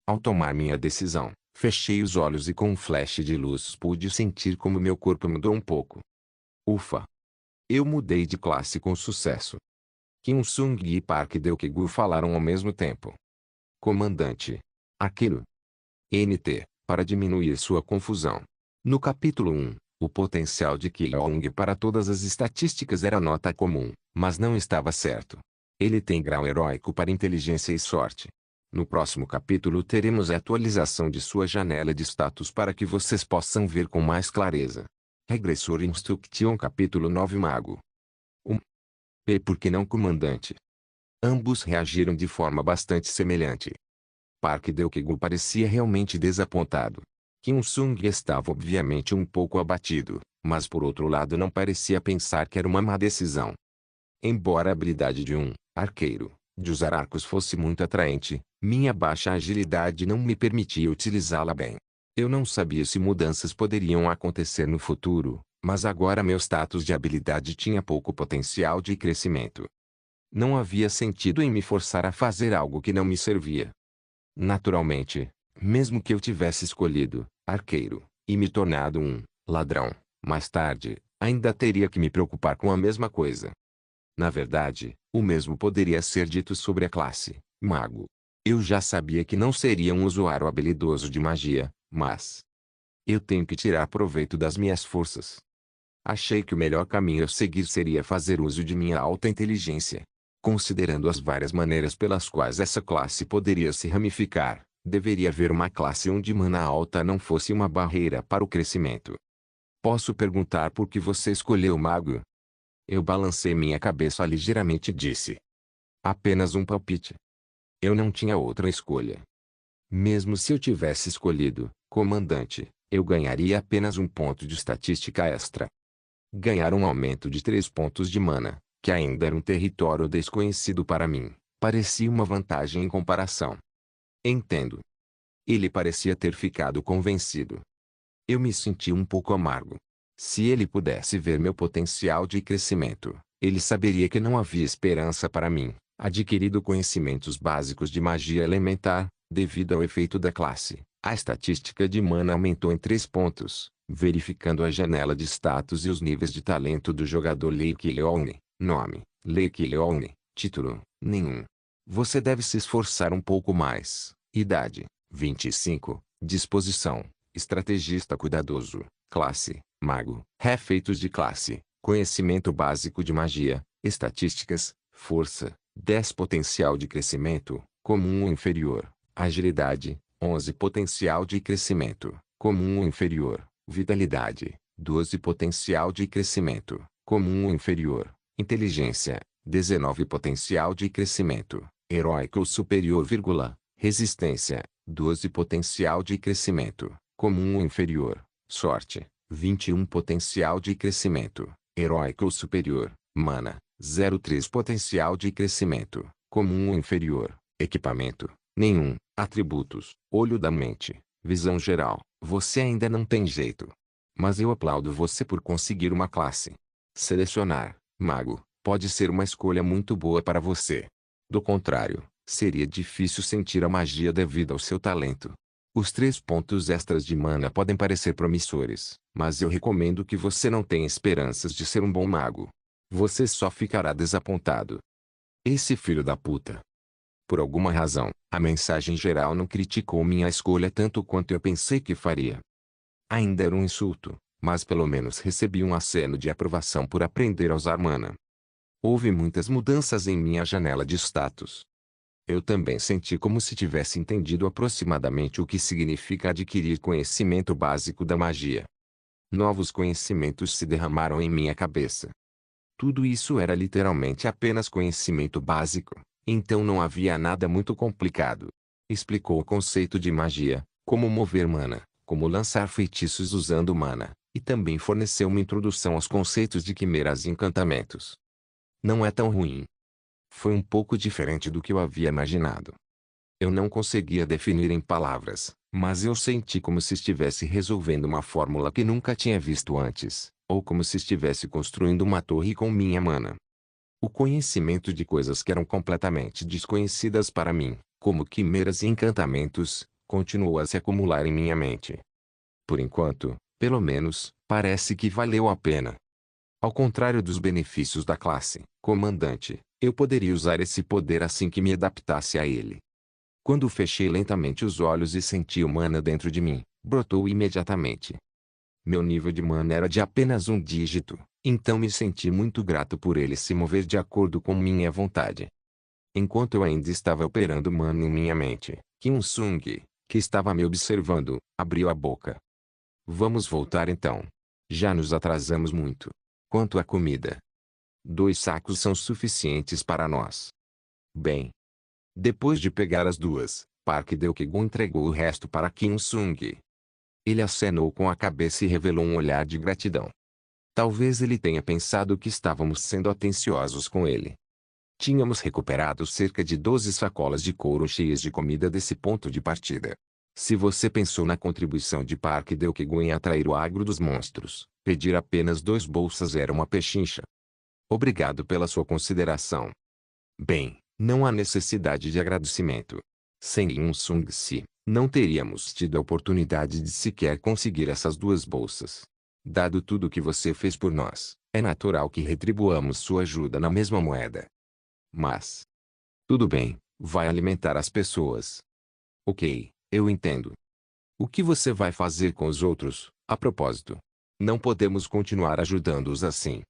Ao tomar minha decisão, fechei os olhos e com um flash de luz pude sentir como meu corpo mudou um pouco. Ufa! Eu mudei de classe com sucesso. Kim Sung e Park Deok-gu falaram ao mesmo tempo. Comandante. Arqueiro. NT, para diminuir sua confusão. No capítulo 1, o potencial de Kyong para todas as estatísticas era nota comum, mas não estava certo. Ele tem grau heróico para inteligência e sorte. No próximo capítulo teremos a atualização de sua janela de status para que vocês possam ver com mais clareza. Regressor Instruction capítulo 9 Mago. E por que não comandante? Ambos reagiram de forma bastante semelhante. Park Deok-gu parecia realmente desapontado. Kim Sung estava obviamente um pouco abatido, mas por outro lado não parecia pensar que era uma má decisão. Embora a habilidade de um arqueiro de usar arcos fosse muito atraente, minha baixa agilidade não me permitia utilizá-la bem. Eu não sabia se mudanças poderiam acontecer no futuro, mas agora meu status de habilidade tinha pouco potencial de crescimento. Não havia sentido em me forçar a fazer algo que não me servia. Naturalmente, mesmo que eu tivesse escolhido arqueiro e me tornado um ladrão, mais tarde, ainda teria que me preocupar com a mesma coisa. Na verdade, o mesmo poderia ser dito sobre a classe mago. Eu já sabia que não seria um usuário habilidoso de magia, mas eu tenho que tirar proveito das minhas forças. Achei que o melhor caminho a seguir seria fazer uso de minha alta inteligência. Considerando as várias maneiras pelas quais essa classe poderia se ramificar, deveria haver uma classe onde mana alta não fosse uma barreira para o crescimento. Posso perguntar por que você escolheu o mago? Eu balancei minha cabeça ligeiramente e disse. Apenas um palpite. Eu não tinha outra escolha. Mesmo se eu tivesse escolhido comandante, eu ganharia apenas um ponto de estatística extra. Ganhar um aumento de 3 pontos de mana, que ainda era um território desconhecido para mim, parecia uma vantagem em comparação. Entendo. Ele parecia ter ficado convencido. Eu me senti um pouco amargo. Se ele pudesse ver meu potencial de crescimento, ele saberia que não havia esperança para mim, adquirido conhecimentos básicos de magia elementar, devido ao efeito da classe A estatística de mana aumentou em 3 pontos, verificando a janela de status e os níveis de talento do jogador Lake Leone. Nome: Lake Leone. Título: nenhum. Você deve se esforçar um pouco mais. Idade: 25. Disposição: estrategista cuidadoso. Classe: mago. Refeitos de classe: conhecimento básico de magia. Estatísticas: força: 10 potencial de crescimento, comum ou inferior. Agilidade: 11 potencial de crescimento, comum ou inferior. Vitalidade: 12 potencial de crescimento, comum ou inferior. Inteligência: 19 potencial de crescimento, heróico ou superior, resistência: 12 potencial de crescimento, comum ou inferior. Sorte: 21 potencial de crescimento, heróico ou superior. Mana: 0,3 potencial de crescimento, comum ou inferior. Equipamento: nenhum. Atributos: olho da mente, visão geral. Você ainda não tem jeito. Mas eu aplaudo você por conseguir uma classe. Selecionar: mago. Pode ser uma escolha muito boa para você. Do contrário, seria difícil sentir a magia devido ao seu talento. Os 3 pontos extras de mana podem parecer promissores, mas eu recomendo que você não tenha esperanças de ser um bom mago. Você só ficará desapontado. Esse filho da puta. Por alguma razão, a mensagem geral não criticou minha escolha tanto quanto eu pensei que faria. Ainda era um insulto, mas pelo menos recebi um aceno de aprovação por aprender a usar mana. Houve muitas mudanças em minha janela de status. Eu também senti como se tivesse entendido aproximadamente o que significa adquirir conhecimento básico da magia. Novos conhecimentos se derramaram em minha cabeça. Tudo isso era literalmente apenas conhecimento básico, então não havia nada muito complicado. Explicou o conceito de magia, como mover mana, como lançar feitiços usando mana, e também forneceu uma introdução aos conceitos de quimeras e encantamentos. Não é tão ruim. Foi um pouco diferente do que eu havia imaginado. Eu não conseguia definir em palavras, mas eu senti como se estivesse resolvendo uma fórmula que nunca tinha visto antes, ou como se estivesse construindo uma torre com minha mana. O conhecimento de coisas que eram completamente desconhecidas para mim, como quimeras e encantamentos, continuou a se acumular em minha mente. Por enquanto, pelo menos, parece que valeu a pena. Ao contrário dos benefícios da classe comandante, eu poderia usar esse poder assim que me adaptasse a ele. Quando fechei lentamente os olhos e senti o mana dentro de mim, brotou imediatamente. Meu nível de mana era de apenas um dígito, então me senti muito grato por ele se mover de acordo com minha vontade. Enquanto eu ainda estava operando mana em minha mente, Kyung-sung, que estava me observando, abriu a boca. Vamos voltar então. Já nos atrasamos muito. Quanto à comida? 2 sacos são suficientes para nós. Bem. Depois de pegar as 2, Park Deok-gun entregou o resto para Kyung-sung. Ele acenou com a cabeça e revelou um olhar de gratidão. Talvez ele tenha pensado que estávamos sendo atenciosos com ele. Tínhamos recuperado cerca de 12 sacolas de couro cheias de comida desse ponto de partida. Se você pensou na contribuição de Park Deok-gun em atrair o agro dos monstros, pedir apenas 2 bolsas era uma pechincha. Obrigado pela sua consideração. Bem, não há necessidade de agradecimento. Sem Kyung-sung, não teríamos tido a oportunidade de sequer conseguir essas 2 bolsas. Dado tudo o que você fez por nós, é natural que retribuamos sua ajuda na mesma moeda. Mas, tudo bem, vai alimentar as pessoas. Ok, eu entendo. O que você vai fazer com os outros, a propósito? Não podemos continuar ajudando-os assim.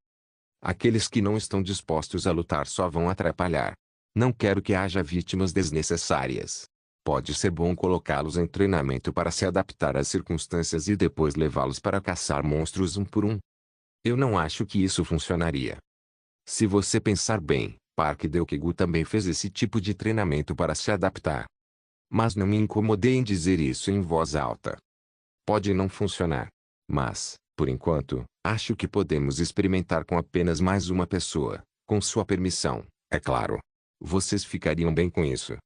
Aqueles que não estão dispostos a lutar só vão atrapalhar. Não quero que haja vítimas desnecessárias. Pode ser bom colocá-los em treinamento para se adaptar às circunstâncias e depois levá-los para caçar monstros um por um. Eu não acho que isso funcionaria. Se você pensar bem, Park Deok-gun também fez esse tipo de treinamento para se adaptar. Mas não me incomodei em dizer isso em voz alta. Pode não funcionar. Mas, por enquanto, acho que podemos experimentar com apenas mais uma pessoa, com sua permissão, é claro. Vocês ficariam bem com isso.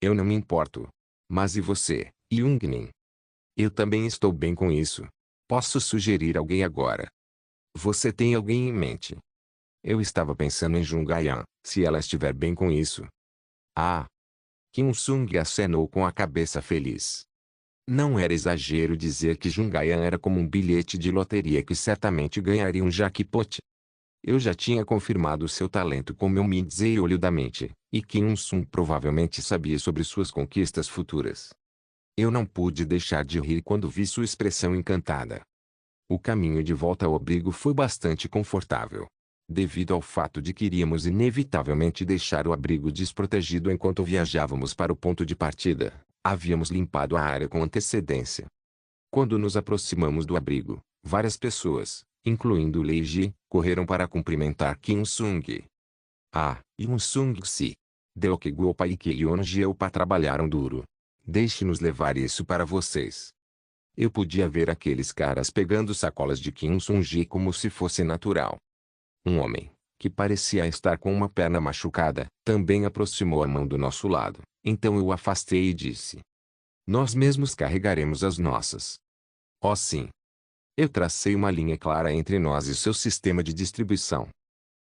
Eu não me importo. Mas e você, Youngmin? Eu também estou bem com isso. Posso sugerir alguém agora? Você tem alguém em mente? Eu estava pensando em Jungayan, se ela estiver bem com isso. Ah! Kyung-sung acenou com a cabeça feliz. Não era exagero dizer que Jungayan era como um bilhete de loteria que certamente ganharia um jackpot. Eu já tinha confirmado seu talento com meu Mindzei olho da mente, e Kim Un-sung provavelmente sabia sobre suas conquistas futuras. Eu não pude deixar de rir quando vi sua expressão encantada. O caminho de volta ao abrigo foi bastante confortável. Devido ao fato de que iríamos inevitavelmente deixar o abrigo desprotegido enquanto viajávamos para o ponto de partida, havíamos limpado a área com antecedência. Quando nos aproximamos do abrigo, várias pessoas, incluindo Lei Ji, correram para cumprimentar Kim Un-sung. Ah, Yun-sung-si. Deokiguopa e Kyonji-opa trabalharam duro. Deixe-nos levar isso para vocês. Eu podia ver aqueles caras pegando sacolas de Kim Un-sung como se fosse natural. Um homem, que parecia estar com uma perna machucada, também aproximou a mão do nosso lado, então eu o afastei e disse: nós mesmos carregaremos as nossas. Oh sim. Eu tracei uma linha clara entre nós e seu sistema de distribuição.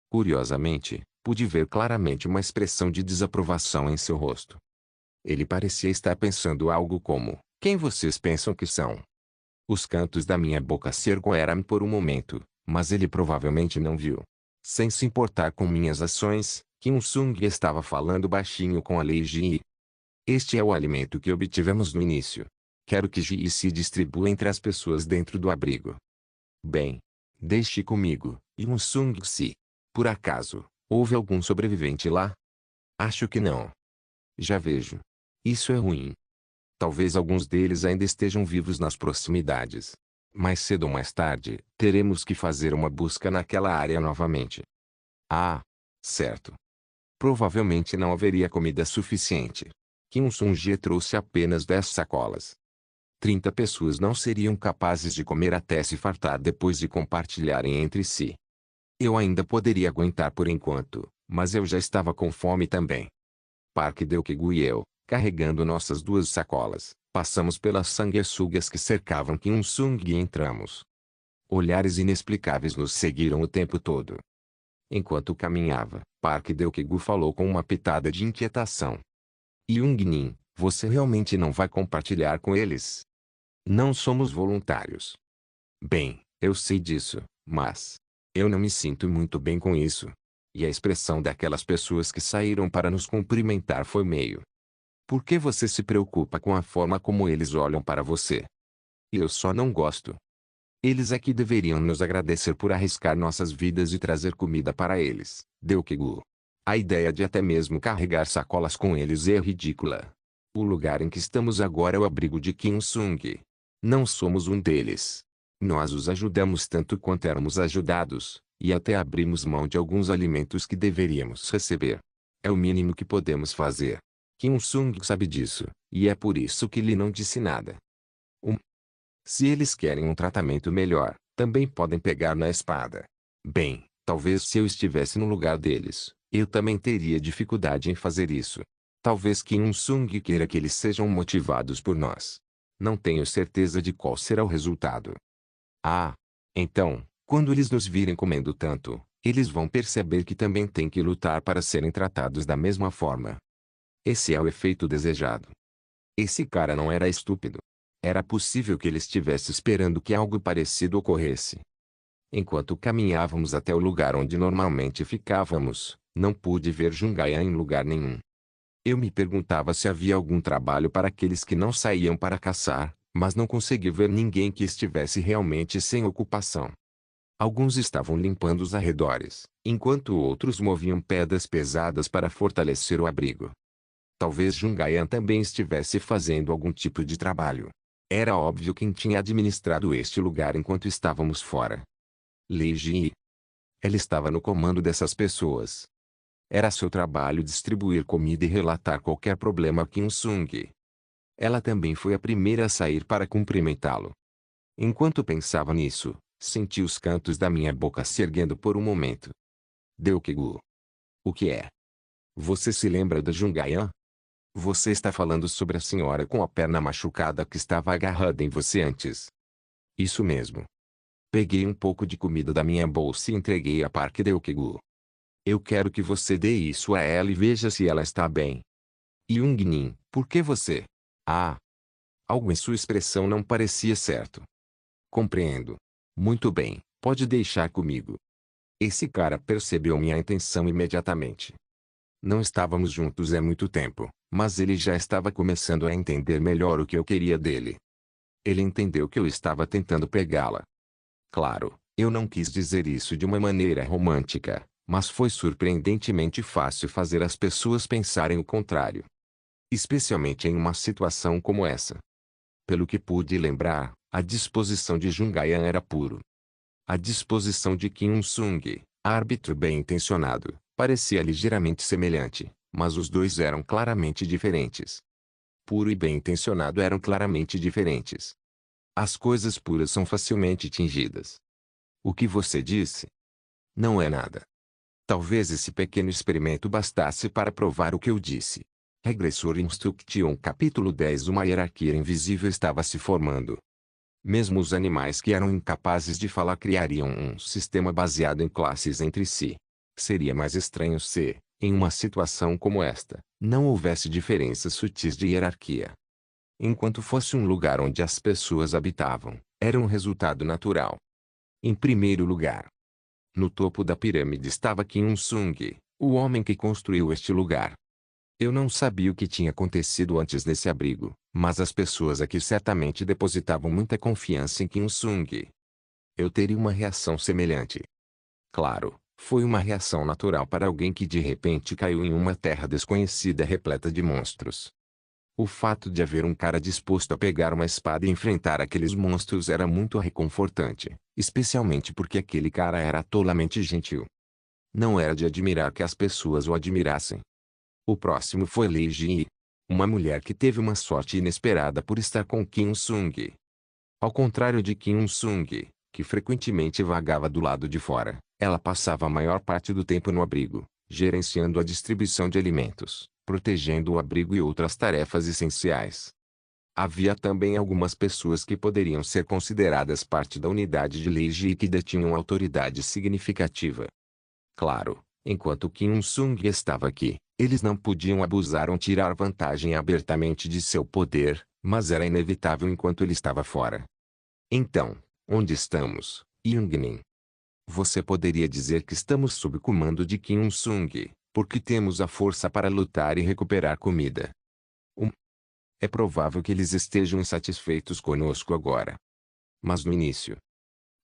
Curiosamente, pude ver claramente uma expressão de desaprovação em seu rosto. Ele parecia estar pensando algo como: quem vocês pensam que são? Os cantos da minha boca se ergueram por um momento, mas ele provavelmente não viu. Sem se importar com minhas ações, Kim Un-sung estava falando baixinho com a Lei Ji. Este é o alimento que obtivemos no início. Quero que Ji se distribua entre as pessoas dentro do abrigo. Bem, deixe comigo, Yun-sung-si. Por acaso, houve algum sobrevivente lá? Acho que não. Já vejo. Isso é ruim. Talvez alguns deles ainda estejam vivos nas proximidades. Mais cedo ou mais tarde, teremos que fazer uma busca naquela área novamente. Ah, certo. Provavelmente não haveria comida suficiente. Kim Un-sung trouxe apenas 10 sacolas. 30 pessoas não seriam capazes de comer até se fartar depois de compartilharem entre si. Eu ainda poderia aguentar por enquanto, mas eu já estava com fome também. Park Deokegu e eu, carregando nossas 2 sacolas, passamos pelas sanguessugas que cercavam Kim Un-sung e entramos. Olhares inexplicáveis nos seguiram o tempo todo. Enquanto caminhava, Park Deokegu falou com uma pitada de inquietação. Jung-nin, você realmente não vai compartilhar com eles? Não somos voluntários. Bem, eu sei disso, mas eu não me sinto muito bem com isso. E a expressão daquelas pessoas que saíram para nos cumprimentar foi meio. Por que você se preocupa com a forma como eles olham para você? Eu só não gosto. Eles é que deveriam nos agradecer por arriscar nossas vidas e trazer comida para eles, Deokegu. A ideia de até mesmo carregar sacolas com eles é ridícula. O lugar em que estamos agora é o abrigo de Kim Un-sung. Não somos um deles. Nós os ajudamos tanto quanto éramos ajudados, e até abrimos mão de alguns alimentos que deveríamos receber. É o mínimo que podemos fazer. Kim Un-sung sabe disso, e é por isso que lhe não disse nada. Se eles querem um tratamento melhor, também podem pegar na espada. Bem, talvez se eu estivesse no lugar deles, eu também teria dificuldade em fazer isso. Talvez Kim Un-sung queira que eles sejam motivados por nós. Não tenho certeza de qual será o resultado. Ah, então, quando eles nos virem comendo tanto, eles vão perceber que também têm que lutar para serem tratados da mesma forma. Esse é o efeito desejado. Esse cara não era estúpido. Era possível que ele estivesse esperando que algo parecido ocorresse. Enquanto caminhávamos até o lugar onde normalmente ficávamos, não pude ver Jungayan em lugar nenhum. Eu me perguntava se havia algum trabalho para aqueles que não saíam para caçar, mas não consegui ver ninguém que estivesse realmente sem ocupação. Alguns estavam limpando os arredores, enquanto outros moviam pedras pesadas para fortalecer o abrigo. Talvez Jungayan também estivesse fazendo algum tipo de trabalho. Era óbvio quem tinha administrado este lugar enquanto estávamos fora. Lei Ji. Ela estava no comando dessas pessoas. Era seu trabalho distribuir comida e relatar qualquer problema a Kim Un-sung. Ela também foi a primeira a sair para cumprimentá-lo. Enquanto pensava nisso, senti os cantos da minha boca se erguendo por um momento. Deokegu. O que é? Você se lembra da Jungayan? Você está falando sobre a senhora com a perna machucada que estava agarrada em você antes. Isso mesmo. Peguei um pouco de comida da minha bolsa e entreguei a Park Deokegu. Eu quero que você dê isso a ela e veja se ela está bem. Jung-nin, por que você? Ah! Algo em sua expressão não parecia certo. Compreendo. Muito bem, pode deixar comigo. Esse cara percebeu minha intenção imediatamente. Não estávamos juntos há muito tempo, mas ele já estava começando a entender melhor o que eu queria dele. Ele entendeu que eu estava tentando pegá-la. Claro, eu não quis dizer isso de uma maneira romântica, mas foi surpreendentemente fácil fazer as pessoas pensarem o contrário. Especialmente em uma situação como essa. Pelo que pude lembrar, a disposição de Jungayan era puro. A disposição de Kim Un-sung, árbitro bem-intencionado, parecia ligeiramente semelhante, mas os dois eram claramente diferentes. Puro e bem-intencionado eram claramente diferentes. As coisas puras são facilmente tingidas. O que você disse? Não é nada. Talvez esse pequeno experimento bastasse para provar o que eu disse. Regressor Instruction capítulo 10. Uma hierarquia invisível estava se formando. Mesmo os animais que eram incapazes de falar criariam um sistema baseado em classes entre si. Seria mais estranho se, em uma situação como esta, não houvesse diferenças sutis de hierarquia. Enquanto fosse um lugar onde as pessoas habitavam, era um resultado natural. Em primeiro lugar, no topo da pirâmide estava Kim Un-sung, o homem que construiu este lugar. Eu não sabia o que tinha acontecido antes desse abrigo, mas as pessoas aqui certamente depositavam muita confiança em Kim Un-sung. Eu teria uma reação semelhante. Claro, foi uma reação natural para alguém que de repente caiu em uma terra desconhecida repleta de monstros. O fato de haver um cara disposto a pegar uma espada e enfrentar aqueles monstros era muito reconfortante, especialmente porque aquele cara era tolamente gentil. Não era de admirar que as pessoas o admirassem. O próximo foi Lei Ji, uma mulher que teve uma sorte inesperada por estar com Kim Un-sung. Ao contrário de Kim Un-sung, que frequentemente vagava do lado de fora, ela passava a maior parte do tempo no abrigo, gerenciando a distribuição de alimentos, protegendo o abrigo e outras tarefas essenciais. Havia também algumas pessoas que poderiam ser consideradas parte da unidade de Lei Ji e que detinham autoridade significativa. Claro, enquanto Kim Un-sung estava aqui, eles não podiam abusar ou tirar vantagem abertamente de seu poder, mas era inevitável enquanto ele estava fora. Então, onde estamos, Youngmin? Você poderia dizer que estamos sob comando de Kim Un-sung, porque temos a força para lutar e recuperar comida. É provável que eles estejam insatisfeitos conosco agora. Mas no início.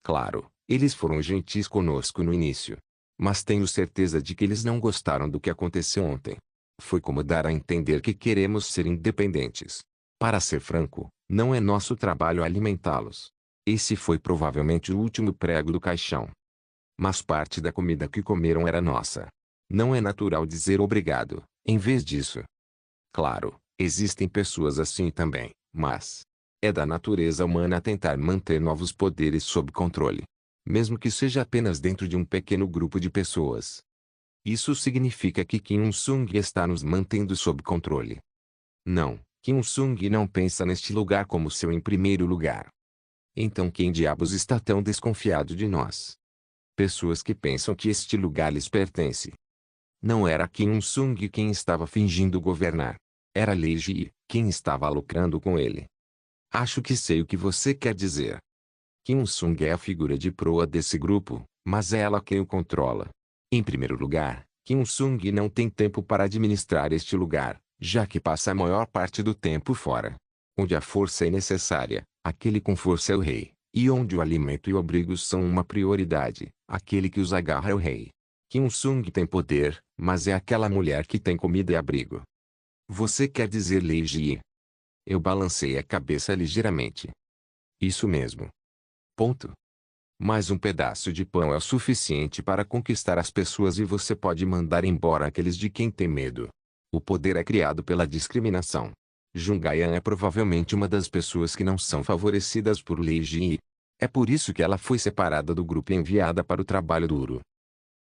Claro, eles foram gentis conosco no início. Mas tenho certeza de que eles não gostaram do que aconteceu ontem. Foi como dar a entender que queremos ser independentes. Para ser franco, não é nosso trabalho alimentá-los. Esse foi provavelmente o último prego do caixão. Mas parte da comida que comeram era nossa. Não é natural dizer obrigado, em vez disso. Claro, existem pessoas assim também, mas é da natureza humana tentar manter novos poderes sob controle. Mesmo que seja apenas dentro de um pequeno grupo de pessoas. Isso significa que Kim Un-sung está nos mantendo sob controle. Não, Kim Un-sung não pensa neste lugar como seu em primeiro lugar. Então quem diabos está tão desconfiado de nós? Pessoas que pensam que este lugar lhes pertence. Não era Kim Un-sung quem estava fingindo governar. Era Lei Ji, quem estava lucrando com ele. Acho que sei o que você quer dizer. Kim Un-sung é a figura de proa desse grupo, mas é ela quem o controla. Em primeiro lugar, Kim Un-sung não tem tempo para administrar este lugar, já que passa a maior parte do tempo fora. Onde a força é necessária, aquele com força é o rei, e onde o alimento e o abrigo são uma prioridade, aquele que os agarra é o rei. Kim Un-sung tem poder, mas é aquela mulher que tem comida e abrigo. Você quer dizer Lei Ji? Eu balancei a cabeça ligeiramente. Isso mesmo. Ponto. Mais um pedaço de pão é o suficiente para conquistar as pessoas e você pode mandar embora aqueles de quem tem medo. O poder é criado pela discriminação. Jungayan é provavelmente uma das pessoas que não são favorecidas por Lei Ji. É por isso que ela foi separada do grupo e enviada para o trabalho duro.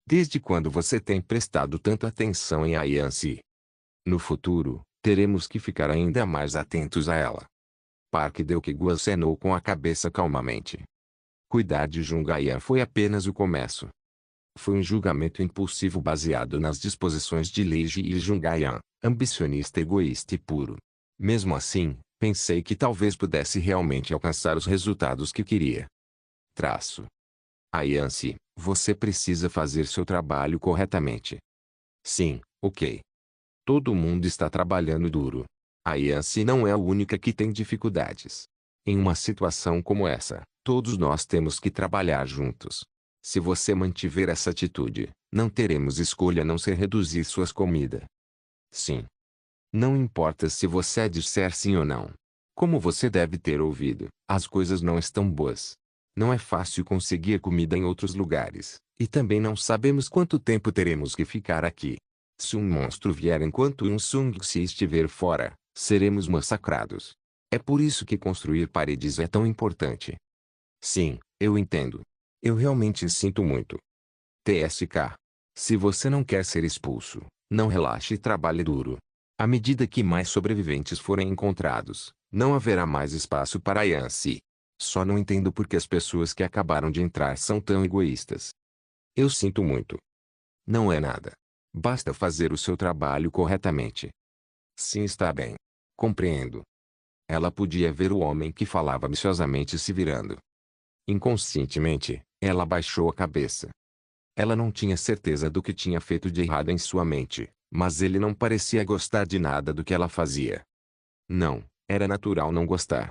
Desde quando você tem prestado tanta atenção em Ayansi? No futuro, teremos que ficar ainda mais atentos a ela. Park Deokgu acenou com a cabeça calmamente. Cuidar de Jungayan foi apenas o começo. Foi um julgamento impulsivo baseado nas disposições de Lei Ji e Jungayan, ambicionista egoísta e puro. Mesmo assim, Pensei que talvez pudesse realmente alcançar os resultados que queria. Yancy, você precisa fazer seu trabalho corretamente. Sim, ok. Todo mundo está trabalhando duro. A Yancy não é a única que tem dificuldades. Em uma situação como essa, todos nós temos que trabalhar juntos. Se você mantiver essa atitude, não teremos escolha a não ser reduzir suas comidas. Sim. Não importa se você disser sim ou não. Como você deve ter ouvido, as coisas não estão boas. Não é fácil conseguir comida em outros lugares, e também não sabemos quanto tempo teremos que ficar aqui. Se um monstro vier enquanto um Sung-si estiver fora, seremos massacrados. É por isso que construir paredes é tão importante. Sim, eu entendo. Eu realmente sinto muito. TSK. Se você não quer ser expulso, não relaxe e trabalhe duro. À medida que mais sobreviventes forem encontrados, não haverá mais espaço para Yancy. Só não entendo por que as pessoas que acabaram de entrar são tão egoístas. Eu sinto muito. Não é nada. Basta fazer o seu trabalho corretamente. Sim, está bem. Compreendo. Ela podia ver o homem que falava ambiciosamente se virando. Inconscientemente, ela baixou a cabeça. Ela não tinha certeza do que tinha feito de errado em sua mente, mas ele não parecia gostar de nada do que ela fazia. Não, era natural não gostar.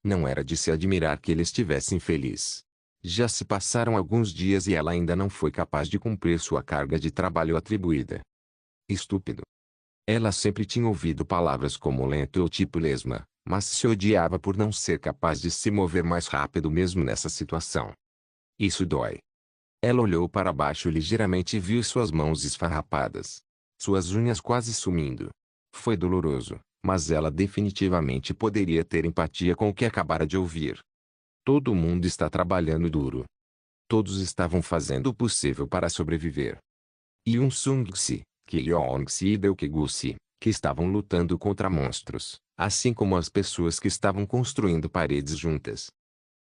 Não era de se admirar que ele estivesse infeliz. Já se passaram alguns dias e ela ainda não foi capaz de cumprir sua carga de trabalho atribuída. Estúpido. Ela sempre tinha ouvido palavras como lento ou tipo lesma, mas se odiava por não ser capaz de se mover mais rápido mesmo nessa situação. Isso dói. Ela olhou para baixo ligeiramente e viu suas mãos esfarrapadas. Suas unhas quase sumindo. Foi doloroso, mas ela definitivamente poderia ter empatia com o que acabara de ouvir. Todo mundo está trabalhando duro. Todos estavam fazendo o possível para sobreviver. Yoon Sung-si, Ki-young-si e Deok-gu-si, que estavam lutando contra monstros, assim como as pessoas que estavam construindo paredes juntas.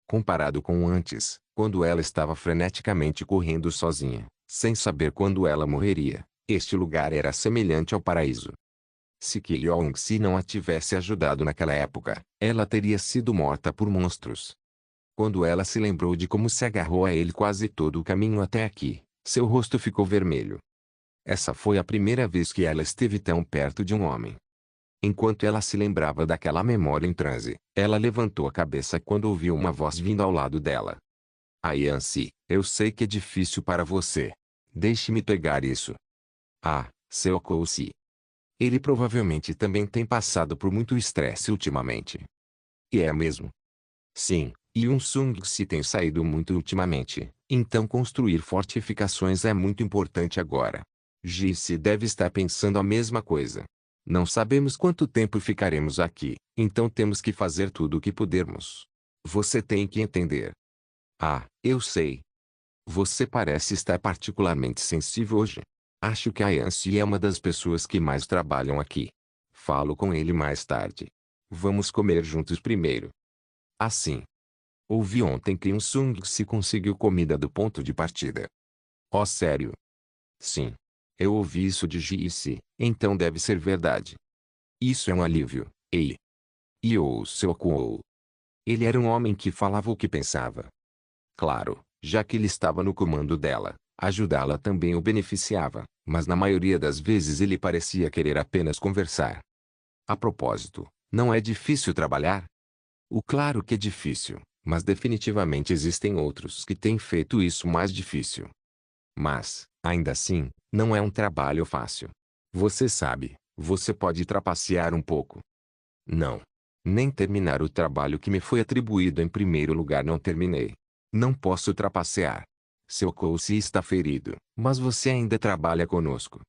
Comparado com antes, quando ela estava freneticamente correndo sozinha, sem saber quando ela morreria, este lugar era semelhante ao paraíso. Se Ki-young-si não a tivesse ajudado naquela época, ela teria sido morta por monstros. Quando ela se lembrou de como se agarrou a ele quase todo o caminho até aqui, seu rosto ficou vermelho. Essa foi a primeira vez que ela esteve tão perto de um homem. Enquanto ela se lembrava daquela memória em transe, ela levantou a cabeça quando ouviu uma voz vindo ao lado dela. Yancy, eu sei que é difícil para você. Deixe-me pegar isso. Seokou-si. Ele provavelmente também tem passado por muito estresse ultimamente. E é mesmo? Sim, Yoon Sung-si tem saído muito ultimamente, então construir fortificações é muito importante agora. Ji-se deve estar pensando a mesma coisa. Não sabemos quanto tempo ficaremos aqui, então temos que fazer tudo o que pudermos. Você tem que entender. Eu sei. Você parece estar particularmente sensível hoje. Acho que a Yancy é uma das pessoas que mais trabalham aqui. Falo com ele mais tarde. Vamos comer juntos primeiro. Assim. Ouvi ontem que um Sung se conseguiu comida do ponto de partida. Oh, sério? Sim. Eu ouvi isso de Ji-se, então deve ser verdade. Isso é um alívio, ei. Yoo Seokuou. Ele era um homem que falava o que pensava. Claro, já que ele estava no comando dela, ajudá-la também o beneficiava, mas na maioria das vezes ele parecia querer apenas conversar. A propósito, não é difícil trabalhar? Claro que é difícil, mas definitivamente existem outros que têm feito isso mais difícil. Mas, ainda assim, não é um trabalho fácil. Você sabe, você pode trapacear um pouco. Não. Nem terminar o trabalho que me foi atribuído em primeiro lugar não terminei. Não posso trapacear. Seu Kousi está ferido, mas você ainda trabalha conosco.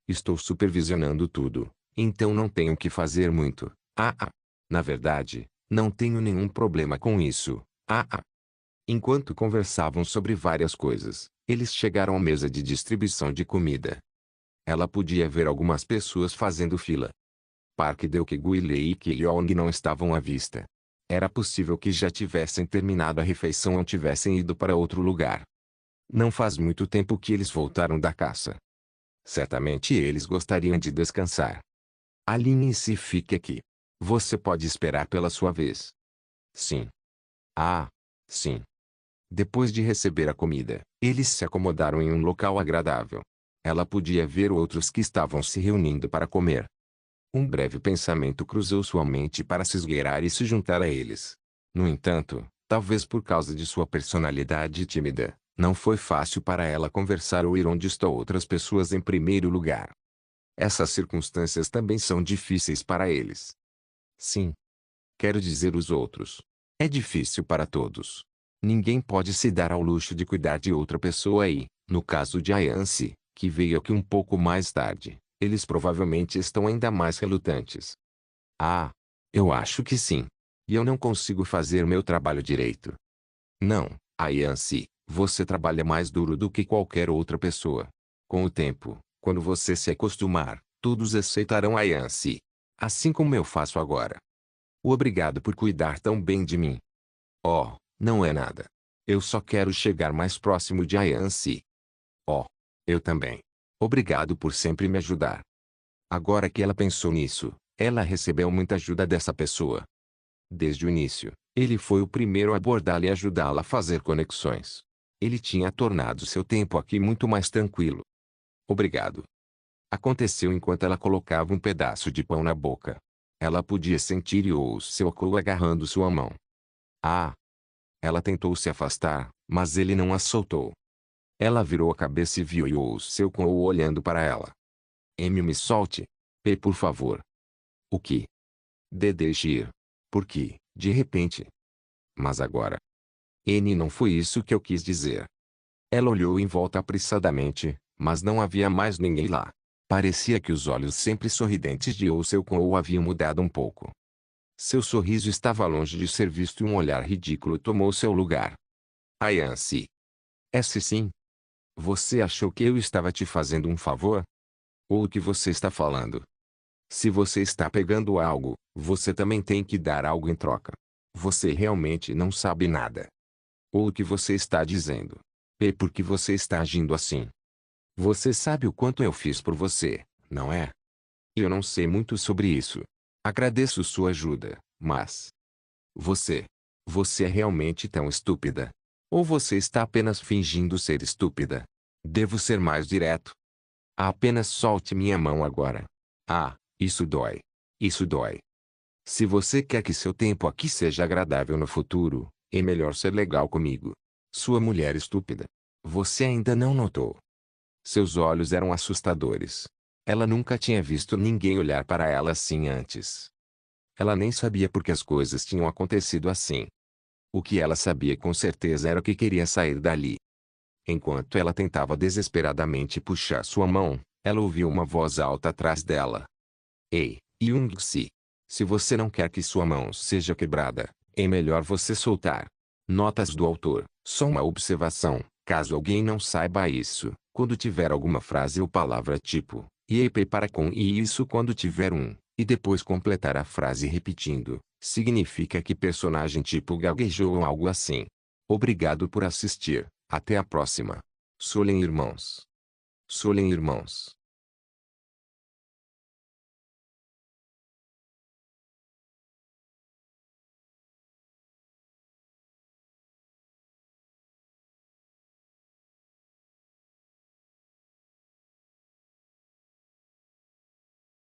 Estou supervisionando tudo, então não tenho que fazer muito. Na verdade, não tenho nenhum problema com isso. Enquanto conversavam sobre várias coisas, eles chegaram à mesa de distribuição de comida. Ela podia ver algumas pessoas fazendo fila. Park Deok-gu e Lee Ki-yong não estavam à vista. Era possível que já tivessem terminado a refeição ou tivessem ido para outro lugar. Não faz muito tempo que eles voltaram da caça. Certamente eles gostariam de descansar. Alinhe-se e fique aqui. Você pode esperar pela sua vez. Sim. Ah, sim. Depois de receber a comida, eles se acomodaram em um local agradável. Ela podia ver outros que estavam se reunindo para comer. Um breve pensamento cruzou sua mente para se esgueirar e se juntar a eles. No entanto, talvez por causa de sua personalidade tímida, não foi fácil para ela conversar ou ir onde estão outras pessoas em primeiro lugar. Essas circunstâncias também são difíceis para eles. Sim. Quero dizer os outros. É difícil para todos. Ninguém pode se dar ao luxo de cuidar de outra pessoa e, no caso de Ayance, que veio aqui um pouco mais tarde, eles provavelmente estão ainda mais relutantes. Ah, eu acho que sim. E eu não consigo fazer meu trabalho direito. Não, Ayance, você trabalha mais duro do que qualquer outra pessoa. Com o tempo, quando você se acostumar, todos aceitarão Ayance. Assim como eu faço agora. Obrigado por cuidar tão bem de mim. Oh, não é nada. Eu só quero chegar mais próximo de Ayance. Oh, eu também. Obrigado por sempre me ajudar. Agora que ela pensou nisso, ela recebeu muita ajuda dessa pessoa. Desde o início, ele foi o primeiro a abordá-la e ajudá-la a fazer conexões. Ele tinha tornado seu tempo aqui muito mais tranquilo. Obrigado. Aconteceu enquanto ela colocava um pedaço de pão na boca. Ela podia sentir You Seoku agarrando sua mão. Ah! Ela tentou se afastar, mas ele não a soltou. Ela virou a cabeça e viu You Seoku olhando para ela. Me solte. Por favor. O que? Deixe ir. Por que, de repente? Mas agora. Não foi isso que eu quis dizer. Ela olhou em volta apressadamente, mas não havia mais ninguém lá. Parecia que os olhos sempre sorridentes de Ou Seoku haviam mudado um pouco. Seu sorriso estava longe de ser visto e um olhar ridículo tomou seu lugar. Ayance. Sim. Você achou que eu estava te fazendo um favor? Ou o que você está falando? Se você está pegando algo, você também tem que dar algo em troca. Você realmente não sabe nada. Ou o que você está dizendo? Por que você está agindo assim? Você sabe o quanto eu fiz por você, não é? Eu não sei muito sobre isso. Agradeço sua ajuda, mas... Você. Você é realmente tão estúpida. Ou você está apenas fingindo ser estúpida? Devo ser mais direto. Apenas solte minha mão agora. Ah, isso dói. Isso dói. Se você quer que seu tempo aqui seja agradável no futuro, é melhor ser legal comigo. Sua mulher estúpida. Você ainda não notou. Seus olhos eram assustadores. Ela nunca tinha visto ninguém olhar para ela assim antes. Ela nem sabia por que as coisas tinham acontecido assim. O que ela sabia com certeza era que queria sair dali. Enquanto ela tentava desesperadamente puxar sua mão, ela ouviu uma voz alta atrás dela. Ei, Young-si. Se você não quer que sua mão seja quebrada, é melhor você soltar. Notas do autor. Só uma observação, caso alguém não saiba isso, quando tiver alguma frase ou palavra tipo, para com e isso quando tiver e depois completar a frase repetindo, significa que personagem tipo gaguejou ou algo assim. Obrigado por assistir. Até a próxima. Solen Irmãos. Solen Irmãos.